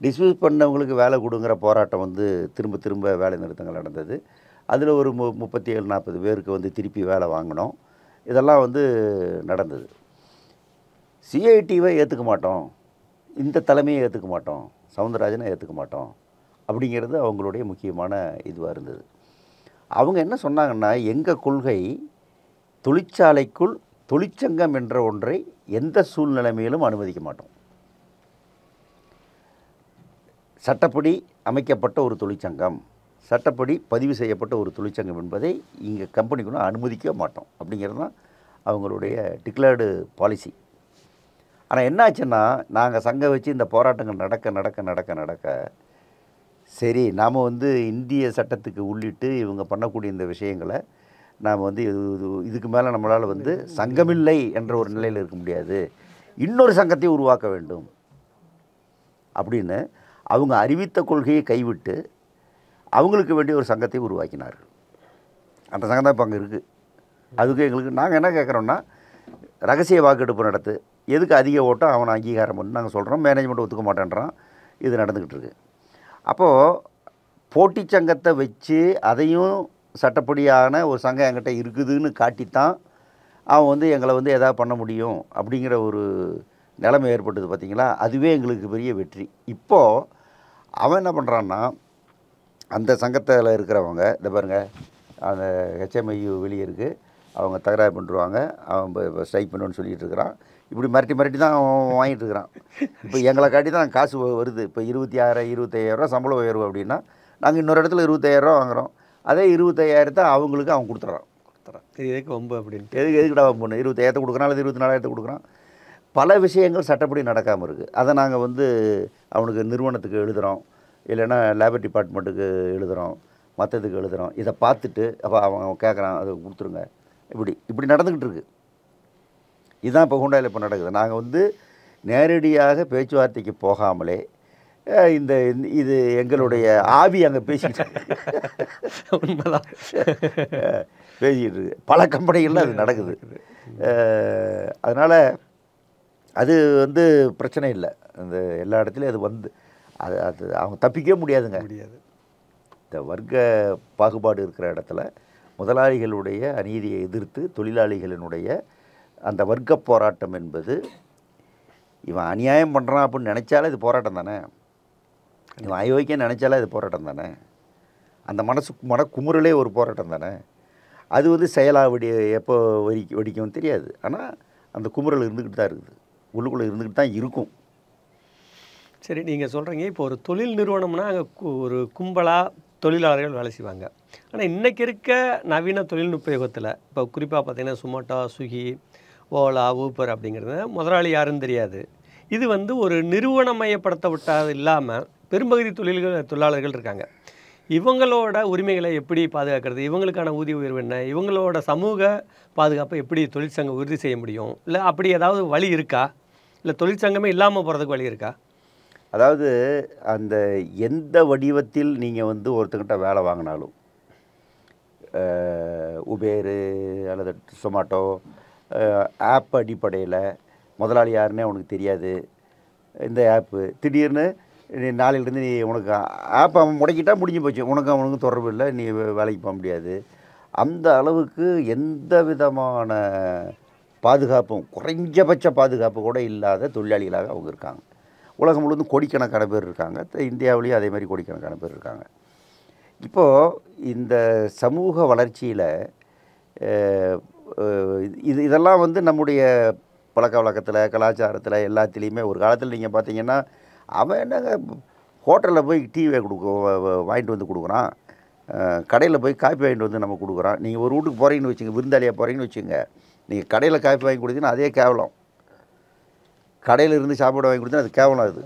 டிஸ்மிஸ் பண்ணவங்களுக்கு வேலை கொடுங்கிற போராட்டம் வந்து திரும்ப வேலை நிறுத்தங்கள் நடந்தது. அதில் ஒரு 37-40 பேருக்கு வந்து திருப்பி வேலை வாங்கினோம். இதெல்லாம் வந்து நடந்தது. சிஐடிவை ஏற்றுக்க மாட்டோம், இந்த தலைமையை ஏற்றுக்க மாட்டோம், சவுந்தரராஜனை ஏற்றுக்க மாட்டோம் அப்படிங்கிறது அவங்களுடைய முக்கியமான இதுவாக இருந்தது. அவங்க என்ன சொன்னாங்கன்னா, எங்கள் கொள்கை தொழிற்சாலைக்குள் தொழிற்சங்கம் என்ற ஒன்றை எந்த சூழ்நிலைமையிலும் அனுமதிக்க மாட்டோம். சட்டப்படி அமைக்கப்பட்ட ஒரு தொழிற்சங்கம், சட்டப்படி பதிவு செய்யப்பட்ட ஒரு தொழிற்சங்கம் என்பதை இங்கே கம்பெனிக்குள்ள அனுமதிக்க மாட்டோம் அப்படிங்கிறது தான் அவங்களுடைய டிக்ளேர்டு பாலிசி. ஆனால் என்னாச்சுன்னா, நாங்கள் சங்கம் வச்சு இந்த போராட்டங்கள் நடக்க சரி நாம் வந்து இந்திய சட்டத்துக்கு உள்ளிட்டு இவங்க பண்ணக்கூடிய இந்த விஷயங்களை நாம் வந்து இதுக்கு மேலே நம்மளால் வந்து சங்கமில்லை என்ற ஒரு நிலையில் இருக்க முடியாது, இன்னொரு சங்கத்தை உருவாக்க வேண்டும் அப்படின்னு அவங்க அறிவித்த கொள்கையை கைவிட்டு அவங்களுக்கு வேண்டிய ஒரு சங்கத்தை உருவாக்கினார்கள். அந்த சங்கம் தான் இப்போ அங்கே இருக்குது. அதுக்கு எங்களுக்கு நாங்கள் என்ன கேட்குறோன்னா, ரகசிய வாக்கெடுப்பு நடத்து, எதுக்கு அதிக ஓட்டம் அவனை அங்கீகாரம் பண்ணி நாங்கள் சொல்கிறோம், மேனேஜ்மெண்ட் ஒத்துக்க மாட்டேன்றான், இது நடந்துக்கிட்டு இருக்கு. அப்போது போட்டி சங்கத்தை வச்சு அதையும் சட்டப்படியான ஒரு சங்கம் என்கிட்ட இருக்குதுன்னு காட்டித்தான் அவன் வந்து எங்களை வந்து எதாவது பண்ண முடியும் அப்படிங்கிற ஒரு நிலைமை ஏற்பட்டது. பார்த்திங்களா, அதுவே எங்களுக்கு பெரிய வெற்றி. இப்போது அவன் என்ன பண்ணுறான்னா, அந்த சங்கத்தில் இருக்கிறவங்க இந்த பாருங்கள், அந்த ஹெச்எம்ஐயு வெளியே இருக்குது, அவங்க தகராறு பண்ணிடுவாங்க, அவன் இப்போ ஸ்ட்ரைக் பண்ணுன்னு சொல்லிகிட்டு இருக்கிறான். இப்படி மிரட்டி தான் அவன் வாங்கிட்டு இருக்கிறான். இப்போ எங்களை காட்டி தான் காசு வருது. இப்போ 26,000-25,000 சம்பளம் உயர்வு அப்படின்னா நாங்கள் இன்னொரு இடத்துல 25,000 வாங்குகிறோம். அதே 25,000 அவங்களுக்கு அவன் கொடுத்துட்றான்.
இது எதுக்கு வம்பு அப்படின்ட்டு,
எதுக்குடா வம்புன்னு 25,000 கொடுக்குறான் அல்லது 24,000 கொடுக்குறான். பல விஷயங்கள் சட்டப்படி நடக்காமல் இருக்குது. அதை நாங்கள் வந்து அவனுக்கு நிறுவனத்துக்கு எழுதுகிறோம், இல்லைன்னா லேபர் டிபார்ட்மெண்ட்டுக்கு எழுதுகிறோம், மற்றதுக்கு எழுதுகிறோம். இதை பார்த்துட்டு அப்போ அவன் கேட்குறான், அதை கொடுத்துருங்க. இப்படி நடந்துக்கிட்டு இருக்குது. இதுதான் இப்போ ஹூண்டாயில் இப்போ நடக்குது. நாங்கள் வந்து நேரடியாக பேச்சுவார்த்தைக்கு போகாமலே இது எங்களுடைய ஆவி அங்கே பேசிக்கிட்டு
உண்மைதான்
பேசிக்கிட்டு இருக்கு. பல கம்பெனிகளில் அது நடக்குது. அதனால் அது வந்து பிரச்சனை இல்லை. அந்த எல்லா இடத்துலையும் அது வந்து அது அவங்க தப்பிக்கவே முடியாதுங்க. இந்த வர்க்க பாகுபாடு இருக்கிற இடத்துல முதலாளிகளுடைய அநீதியை எதிர்த்து தொழிலாளிகளினுடைய அந்த வர்க்க போராட்டம் என்பது, இவன் அநியாயம் பண்ணுறான் அப்படின்னு நினச்சாலே இது போராட்டம் தானே, இவன் அயோக்கியம் நினச்சாலே இது போராட்டம் தானே, அந்த மனக்குமுறலே ஒரு போராட்டம் தானே. அது வந்து செயலாக எப்போ வெடிக்கும்னு தெரியாது. ஆனால் அந்த குமுறல் இருந்துக்கிட்டு தான் இருக்குது, உள்ளுக்குள்ளே இருந்துக்கிட்டு தான் இருக்கும்.
சரி, நீங்கள் சொல்கிறீங்க இப்போ ஒரு தொழில் நிறுவனம்னா அங்கே ஒரு கும்பலாக தொழிலாளர்கள் வேலை செய்வாங்க. ஆனால் இன்றைக்கி இருக்க நவீன தொழில்நுட்ப யுகத்தில் இப்போ குறிப்பாக பார்த்திங்கன்னா சுமோட்டோ, ஸ்விக்கி, ஓலா, ஊபர் அப்படிங்கிறது முதலாளி யாருன்னு தெரியாது. இது வந்து ஒரு நிறுவனமயப்படுத்த விட்டது இல்லாமல் பெரும்பகுதி தொழிலாளர்கள் இருக்காங்க. இவங்களோட உரிமைகளை எப்படி பாதுகாக்கிறது, இவங்களுக்கான ஊதிய உயர்வு என்ன, இவங்களோட சமூக பாதுகாப்பை எப்படி தொழிற்சங்கம் உறுதி செய்ய முடியும், இல்லை அப்படி ஏதாவது வழி இருக்கா, இல்லை தொழிற்சங்கமே இல்லாமல் போகிறதுக்கு வழி இருக்கா?
அதாவது அந்த எந்த வடிவத்தில் நீங்கள் வந்து ஒருத்தங்கிட்ட வேலை வாங்கினாலும் உபேரு அல்லது சொமாட்டோ ஆப் அடிப்படையில் முதலாளி யாருன்னே உனக்கு தெரியாது. இந்த ஆப்பு திடீர்னு நாளையிலேருந்து நீ உனக்கு ஆப்பை அவன் முடக்கிட்டா முடிஞ்சு போச்சு, உனக்கு அவனுக்கு தொடர்பு இல்லை, நீ வேலைக்கு போக முடியாது. அந்த அளவுக்கு எந்த விதமான பாதுகாப்பும், குறைஞ்சபட்ச பாதுகாப்பு கூட இல்லாத தொழிலாளிகளாக அவங்க இருக்காங்க. உலகம் முழுவதும் கோடிக்கணக்கான பேர் இருக்காங்க. இந்தியாவிலேயும் அதே மாதிரி கோடிக்கணக்கான பேர் இருக்காங்க. இப்போது இந்த சமூக வளர்ச்சியில் இதெல்லாம் வந்து நம்முடைய பழக்க வழக்கத்தில், கலாச்சாரத்தில், எல்லாத்துலேயுமே ஒரு காலத்தில் நீங்கள் பார்த்தீங்கன்னா, அவன் என்னங்க ஹோட்டலில் போய் டீ வாங்கிட்டு வந்து கொடுக்குறான், கடையில் போய் காப்பி வாங்கிட்டு வந்து நம்ம கொடுக்குறான். நீங்கள் ஒரு வீட்டுக்கு போகிறீங்கன்னு வச்சுங்க, விருந்தாளியாக போகிறீங்கன்னு வச்சுங்க, நீங்கள் கடையில் காப்பி வாங்கி கொடுத்தீங்கன்னா அதே கேவலம். கடையில் இருந்து சாப்பாடு வாங்கி கொடுத்தா அது கேவலம். அது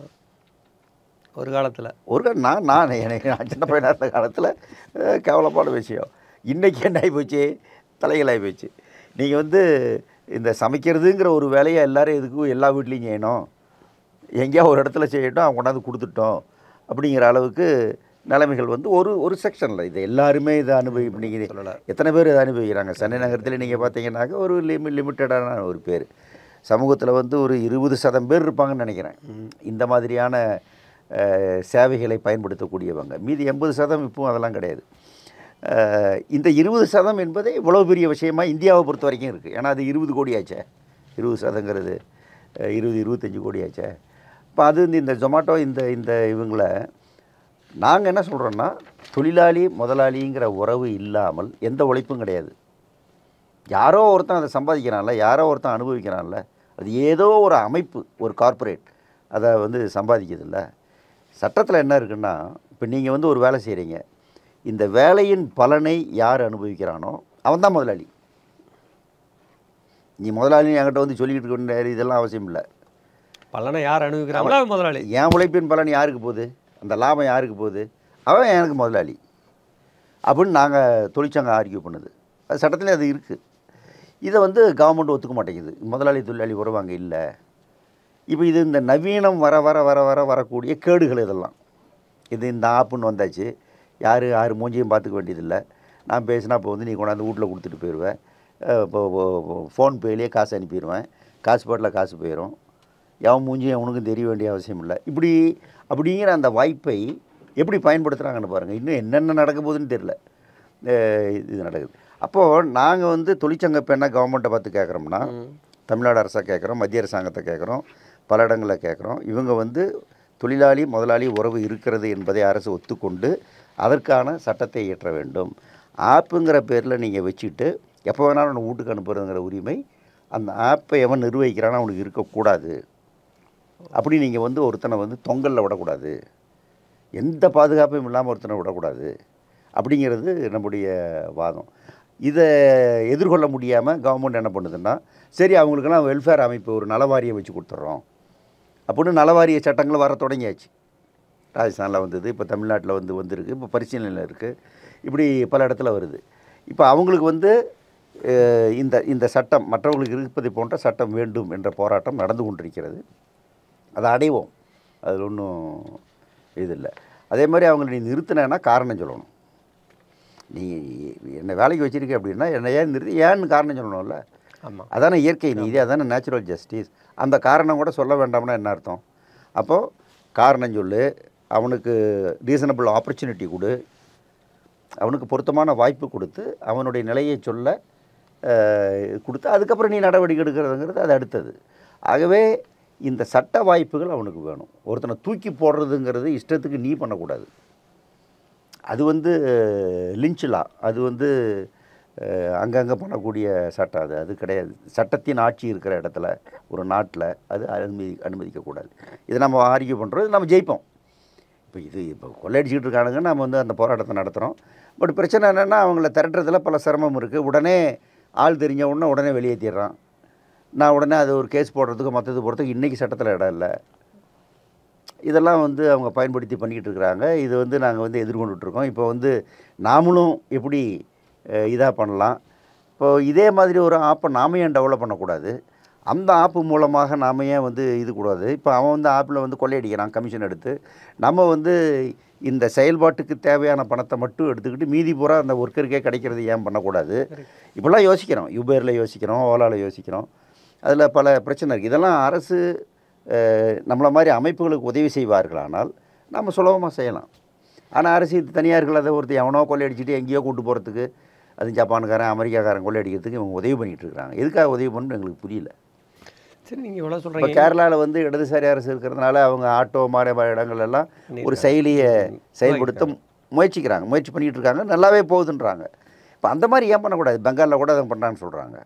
ஒரு காலத்தில்
நான் எனக்கு சின்ன பையனாக இருந்த காலத்தில் கேவலமான விஷயம். இன்றைக்கி என்ன ஆகி போச்சு, தலைகளாகி போச்சு. நீங்கள் வந்து இந்த சமைக்கிறதுங்கிற ஒரு வேலையை எல்லோரும் எதுக்கும் எல்லா வீட்லேயும் செய்யணும், எங்கேயா ஒரு இடத்துல செய்யட்டும், அவங்க கொண்டாந்து கொடுத்துட்டோம் அப்படிங்கிற அளவுக்கு நிலைமைகள் வந்து ஒரு செக்ஷனில். இது எல்லாருமே இதை நீங்கள் சொல்லலாம். எத்தனை பேர் இதை அனுபவிக்கிறாங்க? சென்னை நகரத்தில் நீங்கள் பார்த்தீங்கன்னாக்க ஒரு லிமிட்டடான ஒரு பேர், சமூகத்தில் வந்து ஒரு 20% பேர் இருப்பாங்கன்னு நினைக்கிறேன் இந்த மாதிரியான சேவைகளை பயன்படுத்தக்கூடியவங்க. மீதி 80% இப்பவும் அதெல்லாம் கிடையாது. இந்த 20% என்பதே இவ்வளோ பெரிய விஷயமா இந்தியாவை பொறுத்த வரைக்கும் இருக்குது. ஏன்னா அது 20 கோடி ஆச்சே, 20%ங்கிறது 25 கோடி ஆச்சே. இப்போ அது இந்த ஜொமாட்டோ இந்த இவங்கள நாங்கள் என்ன சொல்கிறோன்னா, தொழிலாளி முதலாளிங்கிற உறவு இல்லாமல் எந்த உழைப்பும் கிடையாது. யாரோ ஒருத்தன் அதை சம்பாதிக்கிறான்ல, யாரோ ஒருத்தன் அனுபவிக்கிறான்ல, அது ஏதோ ஒரு அமைப்பு, ஒரு கார்ப்பரேட் அதை வந்து சம்பாதிக்கிறதில்ல. சட்டத்தில் என்ன இருக்குன்னா, இப்போ நீங்கள் வந்து ஒரு வேலை செய்கிறீங்க, இந்த வேலையின் பலனை யார் அனுபவிக்கிறானோ அவன் தான் முதலாளி. நீ முதலாளி என்கிட்ட வந்து சொல்லிக்கிட்டு இருக்க இதெல்லாம் அவசியம் இல்லை.
பலனை யார் அனுபவிக்கிறாங்களோ முதலாளி.
என் உழைப்பின் பலன் யாருக்கு போகுது, அந்த லாபம் யாருக்கு போகுது, அவன் எனக்கு முதலாளி அப்படின்னு நாங்கள் தொழிற்சங்கம் ஆர்கியூ பண்ணுது. அது சட்டத்தில் அது இருக்குது. இதை வந்து கவர்மெண்ட் ஒத்துக்க மாட்டேங்குது. முதலாளி தொழிலாளி உறவு அங்கே இல்லை. இப்போ இது இந்த நவீனம் வர வர வர வர வரக்கூடிய கேடுகள் இதெல்லாம். இது இந்த ஆப்புன்னு வந்தாச்சு, யார் மூஞ்சியும் பார்த்துக்க வேண்டியதில்லை. நான் பேசினா இப்போ வந்து நீ கொண்டாந்து வீட்டில் கொடுத்துட்டு போயிடுவேன், இப்போ ஃபோன்பேலேயே காசு அனுப்பிடுவேன், காசு பாட்டில் காசு போயிடும், எவன் மூஞ்சியும் அவனுக்கும் தெரிய வேண்டிய அவசியம் இல்லை. அப்படிங்கிற அந்த வாய்ப்பை எப்படி பயன்படுத்துகிறாங்கன்னு பாருங்கள். இன்னும் என்னென்ன நடக்க போகுதுன்னு தெரியல. இது நடக்குது. அப்போது நாங்கள் வந்து தொழிற்சங்க இப்போ என்ன கவர்மெண்ட்டை பார்த்து கேட்குறோம்னா, தமிழ்நாடு அரசாக கேட்குறோம், மத்திய அரசாங்கத்தை கேட்குறோம், பல இடங்களில் கேட்குறோம். இவங்க வந்து தொழிலாளி முதலாளி உறவு இருக்கிறது என்பதை அரசு ஒத்துக்கொண்டு அதற்கான சட்டத்தை இயற்ற வேண்டும். ஆப்புங்கிற பேரில் நீங்கள் வச்சுட்டு எப்போ வேணாலும் அவனை வீட்டுக்கு அனுப்புறதுங்கிற உரிமை அந்த ஆப்பை எவன் நிர்வகிக்கிறானோ அவனுக்கு இருக்கக்கூடாது. அப்படி நீங்கள் வந்து ஒருத்தனை வந்து தொங்கலில் விடக்கூடாது, எந்த பாதுகாப்பும் இல்லாமல் ஒருத்தனை விடக்கூடாது அப்படிங்கிறது நம்முடைய வாதம். இதை எதிர்கொள்ள முடியாமல் கவர்மெண்ட் என்ன பண்ணுதுன்னா, சரி அவங்களுக்கெல்லாம் வெல்ஃபேர் அமைப்பு ஒரு நலவாரியம் வச்சு கொடுத்துட்றோம் அப்படின்னு நலவாரிய சட்டங்கள் வர தொடங்கியாச்சு. ராஜஸ்தானில் வந்தது, இப்போ தமிழ்நாட்டில் வந்திருக்கு, இப்போ பரிசீலனையில் இருக்குது, இப்படி பல இடத்துல வருது. இப்போ அவங்களுக்கு வந்து இந்த சட்டம் மற்றவர்களுக்கு இருப்பதை போன்ற சட்டம் வேண்டும் என்ற போராட்டம் நடந்து கொண்டிருக்கிறது. அதை அடைவோம், அதில் ஒன்றும் இது இல்லை. அதே மாதிரி அவங்களை நீ நிறுத்தினேன்னா காரணம் சொல்லணும். நீ என்னை வேலைக்கு வச்சுருக்க அப்படின்னா என்னை ஏன் நிறுத்தி ஏன்னு காரணம் சொல்லணும்ல.
ஆமாம்,
அதானே இயற்கை நீதி, அதானே நேச்சுரல் ஜஸ்டிஸ். அந்த காரணம் கூட சொல்ல வேண்டாம்னா என்ன அர்த்தம்? அப்போது காரணம் சொல்லு, அவனுக்கு ரீசனபிள் ஆப்பர்ச்சுனிட்டி கொடு, அவனுக்கு பொருத்தமான வாய்ப்பு கொடுத்து அவனுடைய நிலையை சொல்ல கொடுத்து அதுக்கப்புறம் நீ நடவடிக்கை எடுக்கிறதுங்கிறது அது அடுத்தது. ஆகவே இந்த சட்ட வாய்ப்புகள் அவனுக்கு வேணும். ஒருத்தனை தூக்கி போடுறதுங்கிறது இஷ்டத்துக்கு நீ பண்ணக்கூடாது. அது வந்து லிஞ்ச் லா, அது வந்து அங்கங்கே பண்ணக்கூடிய சட்டம். அது கிடையாது. சட்டத்தின் ஆட்சி இருக்கிற இடத்துல ஒரு நாட்டில் அது அனுமதிக்கக்கூடாது. இதை நம்ம ஆர்கியூ பண்ணுறோம், நம்ம ஜெயிப்போம். இப்போ கொள்ளையடிச்சிக்கிட்டு இருக்கானுங்க, நம்ம வந்து அந்த போராட்டத்தை நடத்துகிறோம். பட் பிரச்சனை என்னென்னா அவங்கள திரட்டுறதுல பல சிரமம் இருக்குது. உடனே ஆள் தெரிஞ்ச உடனே வெளியேற்றிடுறான். நான் உடனே அது ஒரு கேஸ் போடுறதுக்கு மற்றது போடுறதுக்கு இன்றைக்கி சட்டத்தில் இடம் இல்லை. இதெல்லாம் வந்து அவங்க பயன்படுத்தி பண்ணிக்கிட்டு இருக்கிறாங்க. இது வந்து நாங்கள் வந்து எதிர்கொண்டுட்ருக்கோம். இப்போ வந்து நாமளும் எப்படி இதாக பண்ணலாம், இப்போது இதே மாதிரி ஒரு ஆப்பை நாம ஏன் டெவலப் பண்ணக்கூடாது? அந்த ஆப்பு மூலமாக நாம் ஏன் வந்து இது கூடாது? இப்போ அவன் வந்து ஆப்பில் வந்து கொள்ளையடிக்கிறான் கமிஷன் எடுத்து. நம்ம வந்து இந்த செயல்பாட்டுக்கு தேவையான பணத்தை மட்டும் எடுத்துக்கிட்டு மீதி பூரா அந்த ஒர்க்கருக்கே கிடைக்கிறது ஏன் பண்ணக்கூடாது? இப்படிலாம் யோசிக்கிறோம். யூபரில் யோசிக்கிறோம், ஓலாவில் யோசிக்கிறோம். அதில் பல பிரச்சனை இருக்குது. இதெல்லாம் அரசு நம்மளை மாதிரி அமைப்புகளுக்கு உதவி செய்வார்களானால் நம்ம சுலபமாக செய்யலாம். ஆனால் அரசு தனியார்கள் அதை ஒருத்தர் எவனோ கொள்ளையடிச்சிட்டு எங்கேயோ கூட்டு போகிறதுக்கு, அது ஜப்பான்காரன் அமெரிக்காக்காரன் கொள்ளையடிக்கிறதுக்கு இவங்க உதவி பண்ணிகிட்டு இருக்கிறாங்க. எதுக்காக உதவி பண்ணணும்னு எங்களுக்கு புரியல.
சரி, நீங்கள் எவ்வளோ
இப்போ
சொல்கிறீங்க.
கேரளாவில் வந்து இடதுசாரி அரசு இருக்கிறதுனால அவங்க ஆட்டோ மாதிரி இடங்கள் எல்லாம் ஒரு செயலியை செயல்படுத்த முயற்சி பண்ணிகிட்டு இருக்காங்க. நல்லாவே போகுதுன்றாங்க. இப்போ அந்த மாதிரி ஏன் பண்ணக்கூடாது? பெங்காலில் கூட அதை பண்ணுறான்னு சொல்கிறாங்க.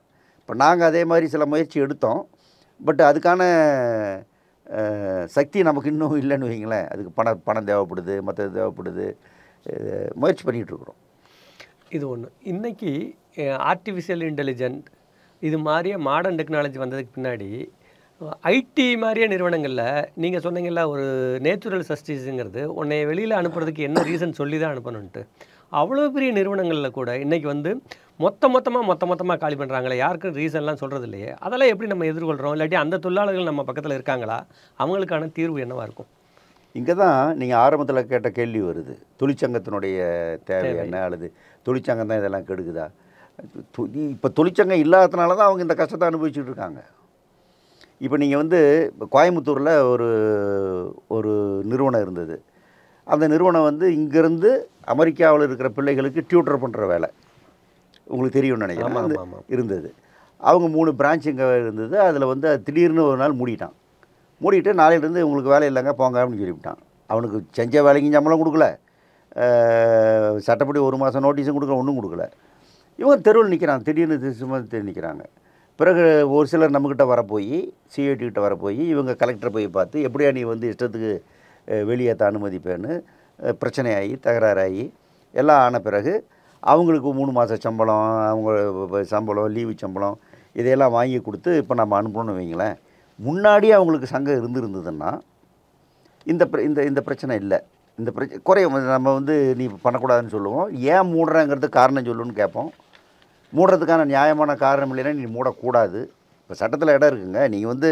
இப்போ நாங்கள் அதே மாதிரி சில முயற்சி எடுத்தோம். பட் அதுக்கான சக்தி நமக்கு இன்னும் இல்லைன்னு வைங்களேன். அதுக்கு பணம் தேவைப்படுது, மற்றது தேவைப்படுது. முயற்சி பண்ணிகிட்ருக்குறோம்.
இது ஒன்று. இன்றைக்கி ஆர்டிஃபிஷியல் இன்டெலிஜென்ட் இது மாதிரியே மாடர்ன் டெக்னாலஜி வந்ததுக்கு பின்னாடி ஐடி மாதிரியே நிறுவனங்களில் நீங்கள் சொன்னீங்கல்ல, ஒரு நேச்சுரல் சஸ்டிஸுங்கிறது உன்னை வெளியில் அனுப்புறதுக்கு என்ன ரீசன் சொல்லி தான் அனுப்பணுன்ட்டு. அவ்வளோ பெரிய நிறுவனங்களில் கூட இன்றைக்கி வந்து மொத்தமாக காலி பண்ணுறாங்களே, யாருக்கும் ரீசன்லாம் சொல்கிறது இல்லையே. அதெல்லாம் எப்படி நம்ம எதிர்கொள்கிறோம்? இல்லாட்டி அந்த தொழிலாளர்கள் நம்ம பக்கத்தில் இருக்காங்களா? அவங்களுக்கான தீர்வு என்னவாக இருக்கும்?
இங்கே தான் நீங்கள் ஆரம்பத்தில் கேட்ட கேள்வி வருது. தொழிற்சங்கத்தினுடைய தேவை என்ன, அல்லது தொழிற்சங்கம் தான் இதெல்லாம் கெடுக்குதா? இப்போ தொழிற்சங்கம் இல்லாததுனால தான் அவங்க இந்த கஷ்டத்தை அனுபவிச்சுட்டு இருக்காங்க. இப்போ நீங்கள் வந்து கோயம்புத்தூரில் ஒரு நிறுவனம் இருந்தது. அந்த நிறுவனம் வந்து இங்கேருந்து அமெரிக்காவில் இருக்கிற பிள்ளைகளுக்கு டியூட்டர் பண்ணுற வேலை உங்களுக்கு தெரியும்னு நினைக்கிறேன். இருந்தது. அவங்க 3 பிரான்ச் இங்கே இருந்தது. அதில் வந்து திடீர்னு ஒரு நாள் மூடிட்டு நாளையிலேருந்து உங்களுக்கு வேலை இல்லைங்க போங்க அப்படின்னு சொல்லிவிட்டான். அவனுக்கு செஞ்ச வேலைக்கும் சம்பளம் கொடுக்கல, சட்டப்படி 1 மாதம் நோட்டீஸும் கொடுக்கல, ஒன்றும் கொடுக்கல. இவங்க தெருவில் நிற்கிறாங்க. திடீர்னு சும்மா நிற்கிறாங்க. பிறகு ஒரு சிலர் நம்மக்கிட்ட வரப்போய், சிஐடிக்கிட்ட வரப்போய், இவங்க கலெக்டரை போய் பார்த்து எப்படியா நீ வந்து இஷ்டத்துக்கு வெளியேற்ற அனுமதிப்பேன்னு பிரச்சனையாகி தகராறாகி எல்லாம் ஆன பிறகு அவங்களுக்கு 3 மாத சம்பளம், அவங்க சம்பளம், லீவு சம்பளம் இதையெல்லாம் வாங்கி கொடுத்து இப்போ நம்ம அனுப்பணும்னு வைங்களேன். முன்னாடியே அவங்களுக்கு சங்கம் இருந்ததுன்னா இந்த பிரச்சனை இல்லை. இந்த குறையும். நம்ம வந்து நீ பண்ணக்கூடாதுன்னு சொல்லுவோம். ஏன் மூடுறேங்கிறது காரணம் சொல்லுன்னு கேட்போம். மூடுறதுக்கான நியாயமான காரணம் இல்லைன்னா நீ மூடக்கூடாது. இப்போ சட்டத்தில் இடம் இருக்குங்க. நீங்கள் வந்து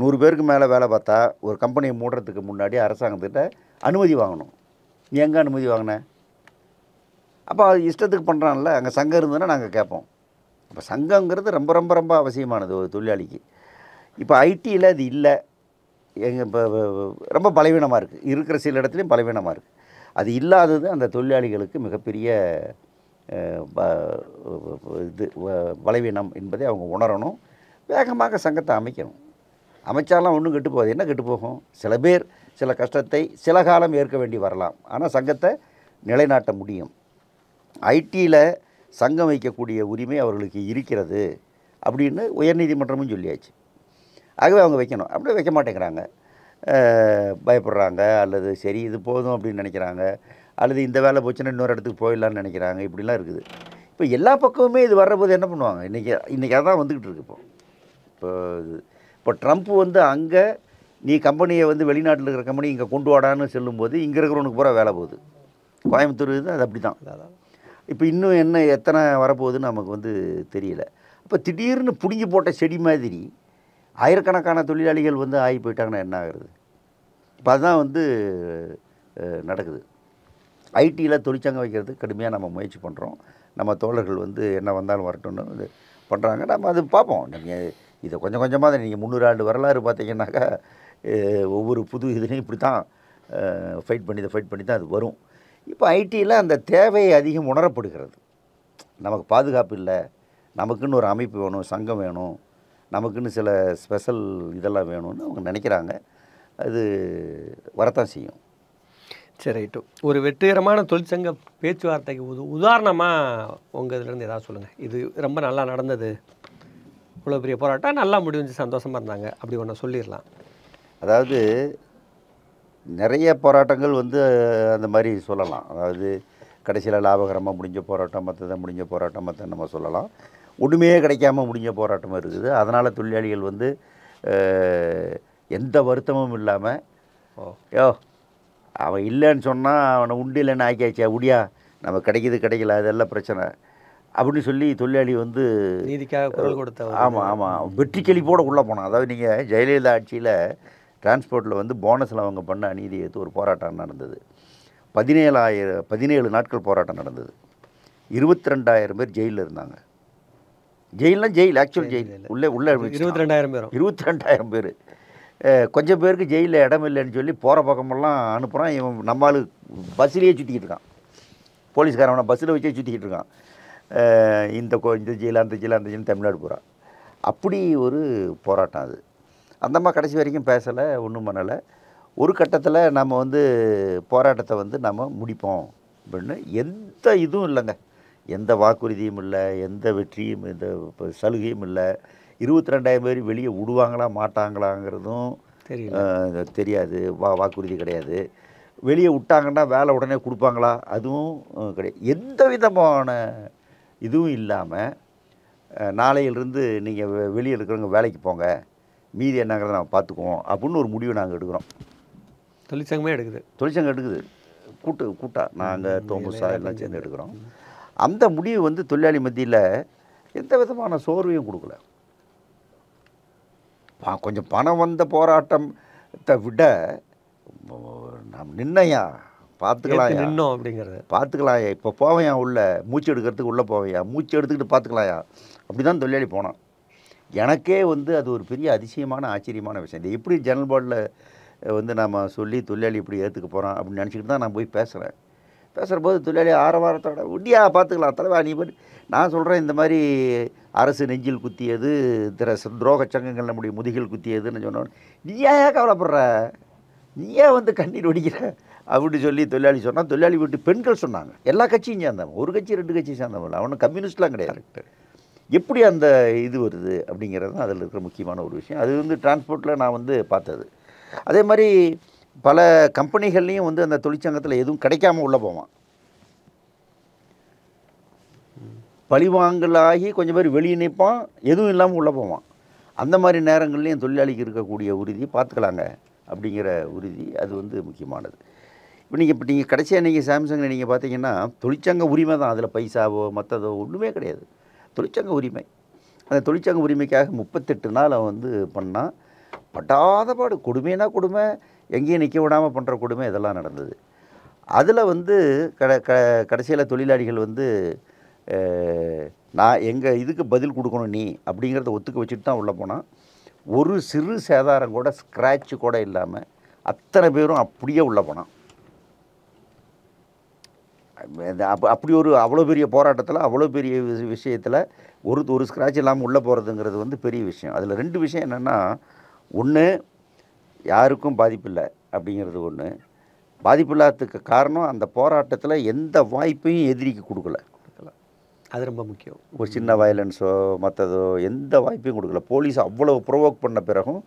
100 பேருக்கு மேலே வேலை பார்த்தா ஒரு கம்பெனியை மூடுறதுக்கு முன்னாடி அரசாங்கத்திட்ட அனுமதி வாங்கணும். நீ எங்கே அனுமதி வாங்கின? அப்போ அது இஷ்டத்துக்கு பண்ணுறான்ல. அங்கே சங்கம் இருந்ததுன்னா நாங்கள் கேட்போம். இப்போ சங்கங்கிறது ரொம்ப ரொம்ப ரொம்ப அவசியமானது ஒரு தொழிலாளிக்கு. இப்போ ஐடியில் அது இல்லை. இப்போ ரொம்ப பலவீனமாக இருக்குது. இருக்கிற சில இடத்துலையும் பலவீனமாக இருக்குது. அது இல்லாதது அந்த தொழிலாளிகளுக்கு மிகப்பெரிய பலவீனம் என்பதை அவங்க உணரணும். வேகமாக சங்கத்தை அமைக்கணும். அமைச்சாலாம் ஒன்றும் கெட்டு போகுது. என்ன கெட்டு போகும்? சில பேர் சில கஷ்டத்தை சில காலம் ஏற்க வேண்டி வரலாம். ஆனால் சங்கத்தை நிலைநாட்ட முடியும். ஐடியில் சங்கம் வைக்கக்கூடிய உரிமை அவர்களுக்கு இருக்கிறது அப்படின்னு உயர்நீதிமன்றமும் சொல்லியாச்சு. ஆகவே அவங்க வைக்கணும். அப்படியே வைக்க மாட்டேங்கிறாங்க. பயப்படுறாங்க, அல்லது சரி இது போதும் அப்படின்னு நினைக்கிறாங்க, அல்லது இந்த வேலை போச்சுன்னா இன்னொரு இடத்துக்கு போயிடலான்னு நினைக்கிறாங்க. இப்படிலாம் இருக்குது. இப்போ எல்லா பக்கமுமே இது வர்றபோது என்ன பண்ணுவாங்க? இன்றைக்கி அதான் வந்துக்கிட்டு இருக்கு. இப்போ ட்ரம்ப் வந்து அங்கே நீ கம்பெனியை வந்து வெளிநாட்டில் இருக்கிற கம்பெனி இங்கே கொண்டு வாடான்னு சொல்லும்போது இங்கே இருக்கிறவனுக்கு பூரா வேலை போகுது. கோயம்புத்தூர் இது அது அப்படி தான். இப்போ இன்னும் எத்தனை வரப்போகுதுன்னு நமக்கு வந்து தெரியல. அப்போ திடீர்னு பிடுங்கி போட்ட செடி மாதிரி ஆயிரக்கணக்கான தொழிலாளிகள் வந்து ஆகி போயிட்டாங்கன்னா என்ன ஆகுறது? இப்போ அதுதான் வந்து நடக்குது. ஐடியில் தொழிற்சங்கம் வைக்கிறது கடுமையாக நம்ம முயற்சி பண்ணுறோம். நம்ம தோழர்கள் வந்து என்ன வந்தாலும் வரட்டும்னு இது பண்ணுறாங்க. நம்ம அது பார்ப்போம். நீங்கள் இதை கொஞ்சம் கொஞ்சமாக தான் நீங்கள் 300 ஆண்டு வரலாறு பார்த்தீங்கன்னாக்கா ஒவ்வொரு புது இதுலேயும் இப்படி தான் ஃபைட் பண்ணி தான் அது வரும். இப்போ ஐடியில் அந்த தேவை அதிகம் உணரப்படுகிறது. நமக்கு பாதுகாப்பு இல்லை, நமக்குன்னு ஒரு அமைப்பு வேணும், சங்கம் வேணும், நமக்குன்னு சில ஸ்பெஷல் இதெல்லாம் வேணும்னு அவங்க நினைக்கிறாங்க. அது வரத்தான் செய்யும்.
சரி, ரைட்டு. ஒரு வெற்றிகரமான தொழிற்சங்க பேச்சுவார்த்தைக்கு உதாரணமாக உங்கள் இதுலேருந்து ஏதாவது சொல்லுங்கள். இது ரொம்ப நல்லா நடந்தது, இவ்வளோ பெரிய போராட்டம் நல்லா முடிஞ்சு சந்தோஷமாக இருந்தாங்க, அப்படி ஒன்று சொல்லிடலாம்.
அதாவது நிறைய போராட்டங்கள் வந்து அந்த மாதிரி சொல்லலாம். அதாவது கடைசியில் லாபகரமாக முடிஞ்ச போராட்டம், மற்றதை முடிஞ்ச போராட்டம், மற்ற நம்ம சொல்லலாம். ஒன்றுமே கிடைக்காம முடிஞ்ச போராட்டமும் இருக்குது. அதனால் தொழிலாளிகள் வந்து எந்த வருத்தமும் இல்லாமல் அவன் இல்லைன்னு சொன்னால் அவனை உண்டு இல்லைன்னு ஆக்கியாச்சா, உடியா நம்ம கிடைக்கல, அதெல்லாம் பிரச்சனை அப்படின்னு சொல்லி தொழிலாளி வந்து
நீதிக்காக குரல் கொடுத்த
ஆமாம் ஆமாம் வெற்றி செழிப்போடு உள்ளே போனான். அதாவது நீங்கள் ஜெயலலிதா ஆட்சியில் டிரான்ஸ்போர்ட்டில் வந்து போனஸில் அவங்க பண்ண அநீதி எடுத்து ஒரு போராட்டம் நடந்தது. 17 நாட்கள் போராட்டம் நடந்தது. 22,000 பேர் ஜெயிலில் இருந்தாங்க. ஜெயில் ஆக்சுவல் ஜெயில் உள்ளே
22,000 பேரும்
22,000 பேர். கொஞ்சம் பேருக்கு ஜெயிலில் இடம் இல்லைன்னு சொல்லி போகிற பக்கமெல்லாம் அனுப்புகிறான். இவன் நம்மளால் பஸ்ஸிலேயே சுற்றிக்கிட்டு இருக்கான். போலீஸ்காரவனை பஸ்ஸில் வச்சே சுற்றிக்கிட்டு இருக்கான். இந்த ஜெயில் அந்த ஜெயில் தமிழ்நாடு போகிறான். அப்படி ஒரு போராட்டம் அது. அந்தம்மா கடைசி வரைக்கும் பேசலை, ஒன்றும் பண்ணலை. ஒரு கட்டத்தில் நம்ம வந்து போராட்டத்தை வந்து நம்ம முடிப்போம் அப்படின்னு எந்த இதுவும் இல்லைங்க. எந்த வாக்குறுதியும் இல்லை, எந்த வெற்றியும் இந்த சலுகையும் இல்லை. 22,000 பேர் வெளியே விடுவாங்களா மாட்டாங்களாங்கிறதும் தெரியாது. வாக்குறுதி கிடையாது. வெளியே விட்டாங்கன்னா வேலை உடனே கொடுப்பாங்களா அதுவும் கிடையாது. எந்த விதமான இதுவும் இல்லாமல் நாளையிலிருந்து நீங்கள் வெளியே இருக்கிறவங்க வேலைக்கு போங்க, மீதி என்னங்கிறத நம்ம பார்த்துக்குவோம் அப்படின்னு ஒரு முடிவை நாங்கள் எடுக்கிறோம்.
தொழிற்சங்கமே எடுக்குது.
தொழிற்சங்கம் எடுக்குது. கூட்டா நாங்கள் தோமுசா எல்லாம் சேர்ந்து எடுக்கிறோம். அந்த முடிவு வந்து தொழிலாளி மத்தியில் எந்த விதமான சோர்வையும் கொடுக்கல. கொஞ்சம் பணம் வந்த போராட்டத்தை விட நாம் நின்னையா பார்த்துக்கலாம்யா
நின்னோம் அப்படிங்கிறது
பார்த்துக்கலாம்யா, இப்போ போவையா உள்ள மூச்சு எடுக்கிறதுக்கு உள்ளே போவையா, மூச்சு எடுத்துக்கிட்டு பார்த்துக்கலாம்யா, அப்படி தான் தொழிலாளி போனான். எனக்கே வந்து அது ஒரு பெரிய அதிசயமான ஆச்சரியமான விஷயம். இது எப்படி ஜெனரல் போர்டில் வந்து நம்ம சொல்லி தொழிலாளி இப்படி ஏற்றுக்க போகிறோம் அப்படின்னு நினச்சிக்கிட்டு தான் நான் போய் பேசுகிறேன். பேசுகிறபோது தொழிலாளி ஆரவாரத்தோட விடியா பார்த்துக்கலாம் தலைவா நீ போய் நான் சொல்கிறேன், இந்த மாதிரி அரசு நெஞ்சில் குத்தியது, துரோக சங்கங்கள் நம்முடைய முதுகில் குத்தியதுன்னு சொன்னோன்னு நீ ஏன் கவலைப்படுற, நீ ஏன் வந்து கண்ணீர் வடிக்கிற அப்படின்னு சொல்லி தொழிலாளி சொன்னால், தொழிலாளி வீட்டு பெண்கள் சொன்னாங்க. எல்லா கட்சியும் சேர்ந்தவங்க, ஒரு கட்சி 2 கட்சி சேர்ந்தவங்க, அவனு கம்யூனிஸ்ட்லாம் கிடையாது. எப்படி அந்த இது வருது அப்படிங்கிறது தான் அதில் இருக்கிற முக்கியமான ஒரு விஷயம். அது வந்து டிரான்ஸ்போர்ட்டில் நான் வந்து பார்த்தது. அதே மாதிரி பல கம்பெனிகள்லேயும் வந்து அந்த தொழிற்சங்கத்தில் எதுவும் கிடைக்காம உள்ளே போவான். பழிவாங்கலாகி கொஞ்சம் பேர் வெளியே நிற்பான், எதுவும் இல்லாமல் உள்ளே போவான். அந்த மாதிரி நேரங்கள்லேயும் தொழிலாளிக்கு இருக்கக்கூடிய உறுதி பார்த்துக்கலாங்க அப்படிங்கிற உறுதி அது வந்து முக்கியமானது. இப்போ நீங்கள் கடைசியாக நீங்கள் சாம்சங்கில் நீங்கள் பார்த்தீங்கன்னா தொழிற்சங்க உரிமை தான், அதில் பைசாவோ மற்றதோ ஒன்றுமே கிடையாது. தொழிற்சங்க உரிமை. அந்த தொழிற்சங்க உரிமைக்காக 38 நாள் அவன் வந்து பண்ணால் படாத பாடு, கொடுமைனா கொடுமை, எங்கேயும் நிற்க விடாமல் பண்ணுற கொடுமை இதெல்லாம் நடந்தது. அதில் வந்து கடைசியில் தொழிலாளிகள் வந்து நான் எங்கள் இதுக்கு பதில் கொடுக்கணும் நீ அப்படிங்கிறத ஒத்துக்க வச்சுட்டு தான் உள்ளே போனான். ஒரு சிறு சேதாரம் கூட, ஸ்க்ராட்சு கூட இல்லாமல் அத்தனை பேரும் அப்படியே உள்ளே போனான். அப்படி ஒரு அவ்வளோ பெரிய போராட்டத்தில், அவ்வளோ பெரிய விஷயத்தில் ஒரு ஸ்க்ராட்ச் இல்லாமல் உள்ளே போகிறதுங்கிறது வந்து பெரிய விஷயம். அதில் 2 விஷயம் என்னென்னா, ஒன்று யாருக்கும் பாதிப்பில்லை அப்படிங்கிறது ஒன்று. பாதிப்பில்லாததுக்கு காரணம் அந்த போராட்டத்தில் எந்த வாய்ப்பையும் எதிரிக்கு கொடுக்கல.
அது ரொம்ப முக்கியம்.
ஒரு சின்ன வயலன்ஸோ மற்றதோ எந்த வாய்ப்பையும் கொடுக்கல. போலீஸ் அவ்வளவு ப்ரொவோக் பண்ண பிறகும்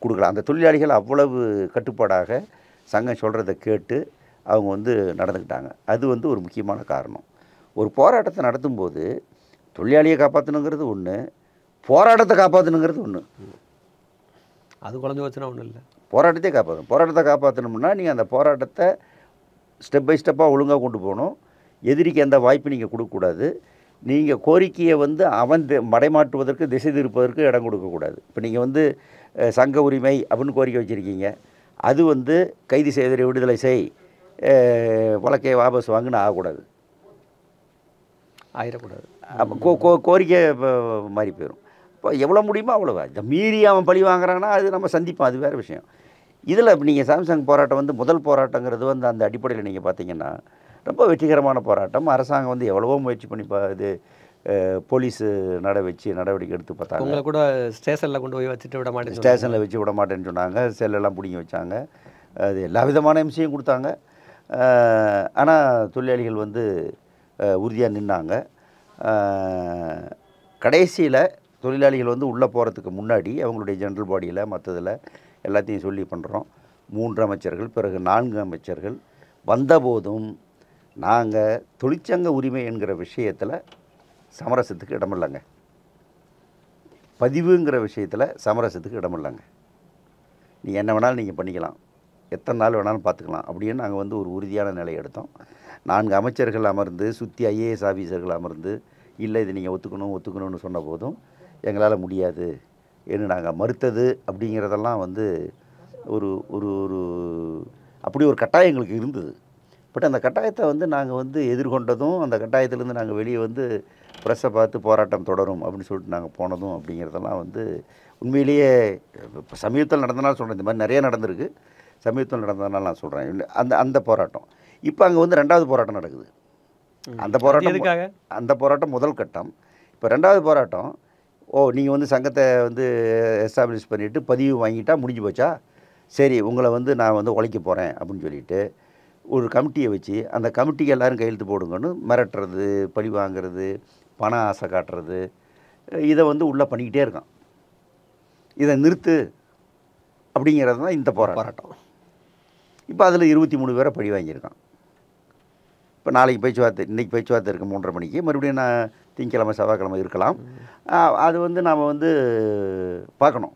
கொடுக்கல. அந்த தொழிலாளிகள் அவ்வளவு கட்டுப்பாடாக சங்கம் சொல்கிறத கேட்டு அவங்க வந்து நடந்துக்கிட்டாங்க. அது வந்து ஒரு முக்கியமான காரணம். ஒரு போராட்டத்தை நடத்தும்போது தொழிலாளியை காப்பாற்றணுங்கிறது ஒன்று, போராட்டத்தை காப்பாற்றணுங்கிறது ஒன்று.
அது குறைஞ்சி வச்சுனா ஒன்றும் இல்லை.
போராட்டத்தை காப்பாற்றணும். போராட்டத்தை காப்பாற்றணும்னா நீங்கள் அந்த போராட்டத்தை ஸ்டெப் பை ஸ்டெப்பாக ஒழுங்காக கொண்டு போகணும். எதிரிக்கு எந்த வாய்ப்பு நீங்கள் கொடுக்கக்கூடாது. நீங்கள் கோரிக்கையை வந்து அவன் மடைமாற்றுவதற்கு, திசை திருப்பதற்கு இடம் கொடுக்கக்கூடாது. இப்போ நீங்கள் வந்து சங்க உரிமை அப்படின்னு கோரிக்கை வச்சுருக்கீங்க, அது வந்து கைது செய்தவரை விடுதலை செய், வழக்கை வாபஸ் வாங்குன்னு ஆகக்கூடாது,
ஆயிடக்கூடாது.
அப்போ கோரிக்கை மாறி போயிடும். இப்போ எவ்வளோ முடியுமோ அவ்வளோவா. இதை மீறி அவன் பழி வாங்குறான்னா அது நம்ம சந்திப்போம், அது வேறு விஷயம். இதில் இப்போ நீங்கள் சாம்சங் போராட்டம் வந்து முதல் போராட்டங்கிறது வந்து அந்த அடிப்படையில் நீங்கள் பார்த்தீங்கன்னா ரொம்ப வெற்றிகரமான போராட்டம். அரசாங்கம் வந்து எவ்வளவோ முயற்சி பண்ணி இது போலீஸு நடவடிக்கை எடுத்து பார்த்தாங்க.
உங்களை கூட ஸ்டேஷனில் கொண்டு போய் வச்சுட்டு விட மாட்டேன்,
ஸ்டேஷனில் வச்சு விட மாட்டேன்னு சொன்னாங்க. செல்லெல்லாம் பிடிங்கி வச்சாங்க. அது எல்லா விதமான எம்சியும் கொடுத்தாங்க. ஆனால் தொழிலாளிகள் வந்து உறுதியாக நின்னாங்க. கடைசியில் தொழிலாளிகள் வந்து உள்ளே போகிறதுக்கு முன்னாடி அவங்களுடைய ஜென்ரல் பாடியில் மற்றதில் எல்லாத்தையும் சொல்லி பண்ணுறோம். 3 அமைச்சர்கள், பிறகு 4 அமைச்சர்கள் வந்தபோதும் நாங்கள் தொழிற்சங்க உரிமை என்கிற விஷயத்தில் சமரசத்துக்கு இடமில்லைங்க. பதிவுங்கிற விஷயத்தில் சமரசத்துக்கு இடமில்லைங்க. நீ என்ன வேணாலும் நீங்கள் பண்ணிக்கலாம், எத்தனை நாள் வேணாலும் பார்த்துக்கலாம் அப்படின்னு நாங்கள் வந்து ஒரு உறுதியான நிலை எடுத்தோம். 4 அமைச்சர்கள் அமர்ந்து, சுற்றி IAS ஆஃபீஸர்கள் அமர்ந்து இல்லை இது நீங்கள் ஒத்துக்கணும்னு சொன்ன போதும் எங்களால் முடியாது என்று நாங்கள் மறுத்தது அப்படிங்கிறதெல்லாம் வந்து ஒரு ஒரு ஒரு அப்படி ஒரு கட்டாயம் எங்களுக்கு இருந்தது. பட் அந்த கட்டாயத்தை வந்து நாங்கள் வந்து எதிர்கொண்டதும், அந்த கட்டாயத்திலேருந்து நாங்கள் வெளியே வந்து ப்ரெஸ்ஸை பார்த்து போராட்டம் தொடரும் அப்படின்னு சொல்லிட்டு நாங்கள் போனதும் அப்படிங்கிறதெல்லாம் வந்து உண்மையிலேயே இப்போ சமீபத்தில் நடந்தனால சொல்கிறேன். இந்த மாதிரி நிறைய நடந்திருக்கு. சமீபத்தில் நடந்ததுனால நான் சொல்கிறேன். அந்த அந்த போராட்டம் இப்போ அங்கே வந்து 2வது போராட்டம் நடக்குது. அந்த போராட்டம் முதல் கட்டம். இப்போ 2வது போராட்டம், நீங்கள் வந்து சங்கத்தை வந்து எஸ்டாப்ளிஷ் பண்ணிவிட்டு பதிவு வாங்கிட்டா முடிஞ்சு போச்சா, சரி உங்களை வந்து நான் வந்து உழைக்க போகிறேன் அப்படின்னு சொல்லிட்டு ஒரு கமிட்டியை வச்சு அந்த கமிட்டிக்கு எல்லோரும் கையெழுத்து போடுங்கன்னு மிரட்டுறது, பழி வாங்கிறது, பண ஆசை காட்டுறது, இதை வந்து உள்ளே பண்ணிக்கிட்டே இருக்கான். இதை நிறுத்து அப்படிங்கிறது தான் இந்த போராட்டம். இப்போ அதில் 23 பேரை பழி வாங்கியிருக்கான். இப்போ நாளைக்கு பேச்சுவார்த்தை, இன்றைக்கி பேச்சுவார்த்தை இருக்குது 3:30 மணிக்கு. மறுபடியும் நான் திங்கக்கிழமை செவ்வாய்க்கிழமை இருக்கலாம். அது வந்து நாம் வந்து பார்க்கணும்.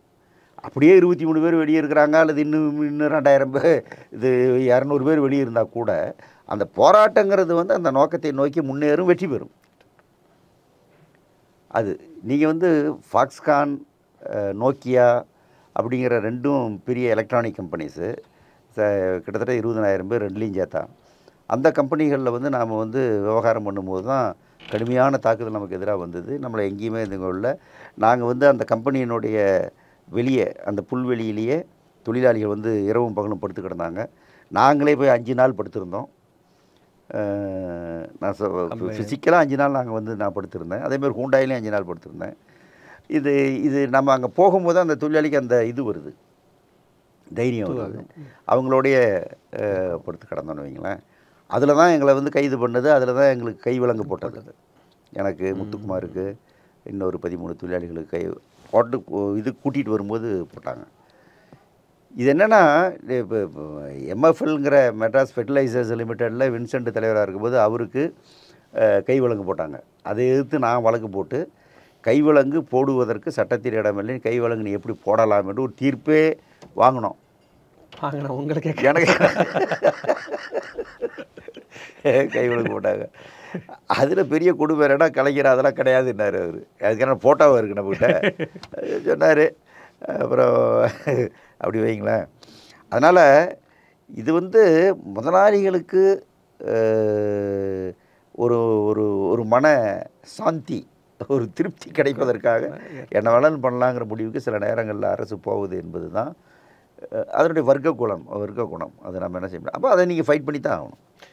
அப்படியே 23 பேர் வெளியே இருக்கிறாங்க, அல்லது இன்னும் 2000 பேர், இது 200 பேர் வெளியே இருந்தால் கூட அந்த போராட்டங்கிறது வந்து அந்த நோக்கத்தை நோக்கி முன்னேறும், வெற்றி பெறும். அது நீங்கள் வந்து ஃபாக்ஸ்கான், நோக்கியா அப்படிங்கிற 2ம் பெரிய எலக்ட்ரானிக் கம்பெனிஸு, கிட்டத்தட்ட 20,000 பேர் 2லையும் சேர்த்தா. அந்த கம்பெனிகளில் வந்து நாம் வந்து விவகாரம் பண்ணும்போது தான் கடுமையான தாக்குதல் நமக்கு எதிராக வந்தது. நம்மளை எங்கேயுமே இதுங்களில் நாங்கள் வந்து அந்த கம்பெனியினுடைய வெளியே அந்த புல்வெளியிலேயே தொழிலாளிகள் வந்து இரவும் பகலும் படுத்து கிடந்தாங்க. நாங்களே போய் 5 நாள் படுத்திருந்தோம். நான் ஃபிசிக்கலாக 5 நாள் நான் படுத்திருந்தேன். அதேமாதிரி ஹூண்டாயிலையும் 5 நாள் படுத்திருந்தேன். இது நம்ம அங்கே போகும்போது அந்த தொழிலாளிக்கு அந்த இது வருது, தைரியம் வருது. அவங்களோடைய படுத்து கிடந்தோன்னு வைங்களேன். அதில் தான் எங்களை வந்து கைது பண்ணது, அதில் தான் எங்களுக்கு கை விலங்கு போட்டது. எனக்கு, முத்துக்குமாருக்கு, இன்னொரு 13 தொழிலாளிகளுக்கு இது கூட்டிகிட்டு வரும்போது போட்டாங்க. இது என்னென்னா, இப்போ எம்எஃப்எல்ங்கிற மெட்ராஸ் ஃபெர்டிலைசர்ஸ் லிமிட்டடில் வின்சென்ட் தலைவராக இருக்கும்போது அவருக்கு கைவிலங்கு போட்டாங்க. அதை எதிர்த்து நான் வழக்கு போட்டு கைவிலங்கு போடுவதற்கு சட்டத்தில் இடமில்லை, கைவிலங்கு நீ எப்படி போடலாம் என்று ஒரு தீர்ப்பே வாங்கினோம்.
உங்களுக்கு
எனக்கு கைவிலங்கு போட்டாங்க. அதில் பெரிய கொடுமை என்னன்னா, கலைஞர் அதெல்லாம் கிடையாதுன்னார் அவர். அதுக்கான ஃபோட்டோவாக இருக்குது நம்மக்கிட்ட சொன்னார். அப்புறம் அப்படி வைங்களேன். அதனால் இது வந்து முதலாளிகளுக்கு ஒரு ஒரு ஒரு மன சாந்தி, ஒரு திருப்தி கிடைப்பதற்காக என்ன வேணாலும் பண்ணலாங்கிற முடிவுக்கு சில நேரங்களில் அரசு போகுது என்பது தான் அதனுடைய வர்க்க குணம். அதை நம்ம என்ன செய்ய முடியும். அப்போ அதை நீங்கள் ஃபைட் பண்ணி தான் ஆகணும்.